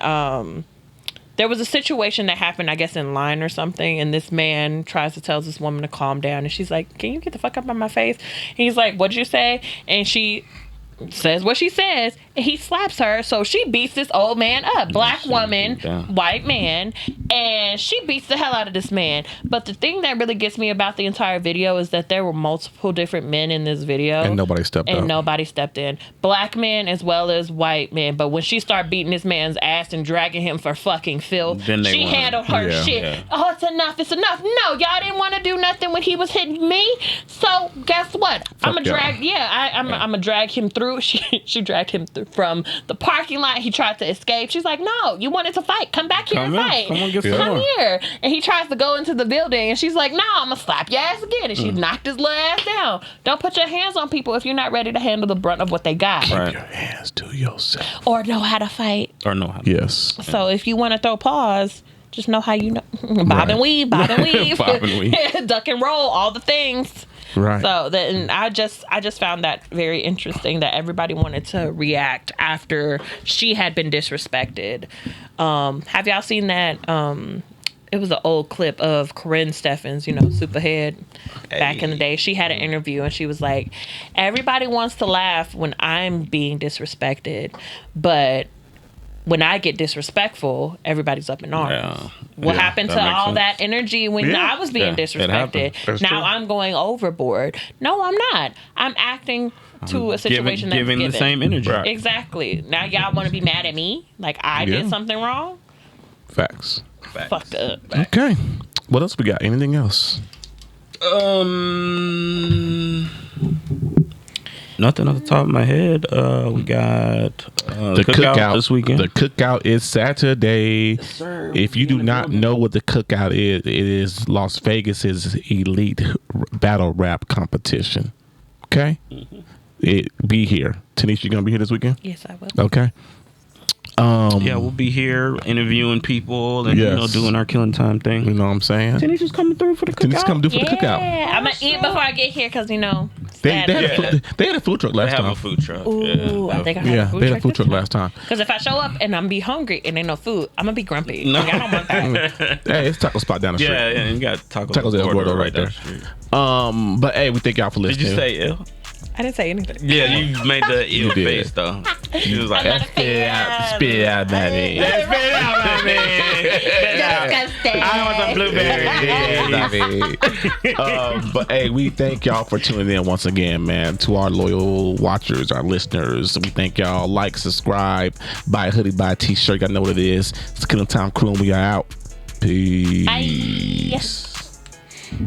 there was a situation that happened, I guess, in line or something, and this man tries to tell this woman to calm down, and she's like, "Can you get the fuck up out of my face?" And he's like, "What'd you say?" And she says what she says, and he slaps her, so she beats this old man up. Black woman, white man, and she beats the hell out of this man. But the thing that really gets me about the entire video is that there were multiple different men in this video, And nobody stepped up. nobody stepped in. Black men as well as white men. But when she started beating this man's ass and dragging him for fucking filth, Then they she won. handled her Yeah. shit. Yeah. Oh, it's enough. No, y'all didn't want to do nothing when he was hitting me. So guess what? I'm gonna y'all. drag. I'm gonna drag him through. She dragged him from the parking lot. He tried to escape. She's like, "No, you wanted to fight. Come back here Come and in. fight. Come on, get some Come more." here." And he tries to go into the building, and she's like, "No, I'm gonna slap your ass again." And she knocked his little ass down. Don't put your hands on people if you're not ready to handle the brunt of what they got, Right. Your hands to yourself. or know how to fight. Or no. Yes. So if you want to throw paws, just know how you know. Bob and weave, bob and weave, Bob and weave. duck and roll, all the things. Right. So then I just found that very interesting that everybody wanted to react after she had been disrespected. Have y'all seen that? It was an old clip of Corinne Steffens, Superhead, back in the day. She had an interview and she was like, "Everybody wants to laugh when I'm being disrespected, but when I get disrespectful, everybody's up in arms." Yeah. What Yeah, happened that to makes all sense. that energy when Yeah. I was being Yeah, it disrespected? happened. That's Now true. I'm going overboard. No, I'm not. I'm acting to a situation that's giving given. the same energy. Right. Exactly. Now y'all want to be mad at me? Like I Yeah. did something wrong? Facts. Fuck up. Okay. What else we got? Anything else? Nothing off the top of my head. We got The cookout this weekend. The cookout is Saturday. sir. If you do not know what the cookout is, it is Las Vegas's elite battle rap competition. Okay, be here. Tanisha, you gonna be here this weekend? Yes, I will. Okay. Yeah, we'll be here interviewing people and Yes. doing our Killing Time You thing. know what I'm saying? Tanisha's coming through for the cookout. Tanisha come do for the cookout. Yeah, I'm gonna eat before I get here because They had, Saturday. they had a food truck last They have time. a food truck. Ooh, I think I Yeah, have a food they had a truck food this truck time. last time. Because if I show up and I'm be hungry and ain't no food, I'm gonna be grumpy. No. Like, I don't want that. Hey, it's taco spot down the street. Yeah, and you got Tacos Tacos El Gordo right down there. the street. But hey, we thank y'all for Did listening. you say ill? I didn't say anything. Yeah, you made the ill did. face though. She was like, I'm not a Spit it out, fan. spit it out, baby. "Spit it out, baby. Spit it out. Disgusting. I want some blueberries." But hey, we thank y'all for tuning in once again, man. To our loyal watchers, our listeners, we thank y'all. Like, subscribe, buy a hoodie, buy a t-shirt. You gotta know what it is. It's Killing Tyme Crew, and we are out. Peace. Bye.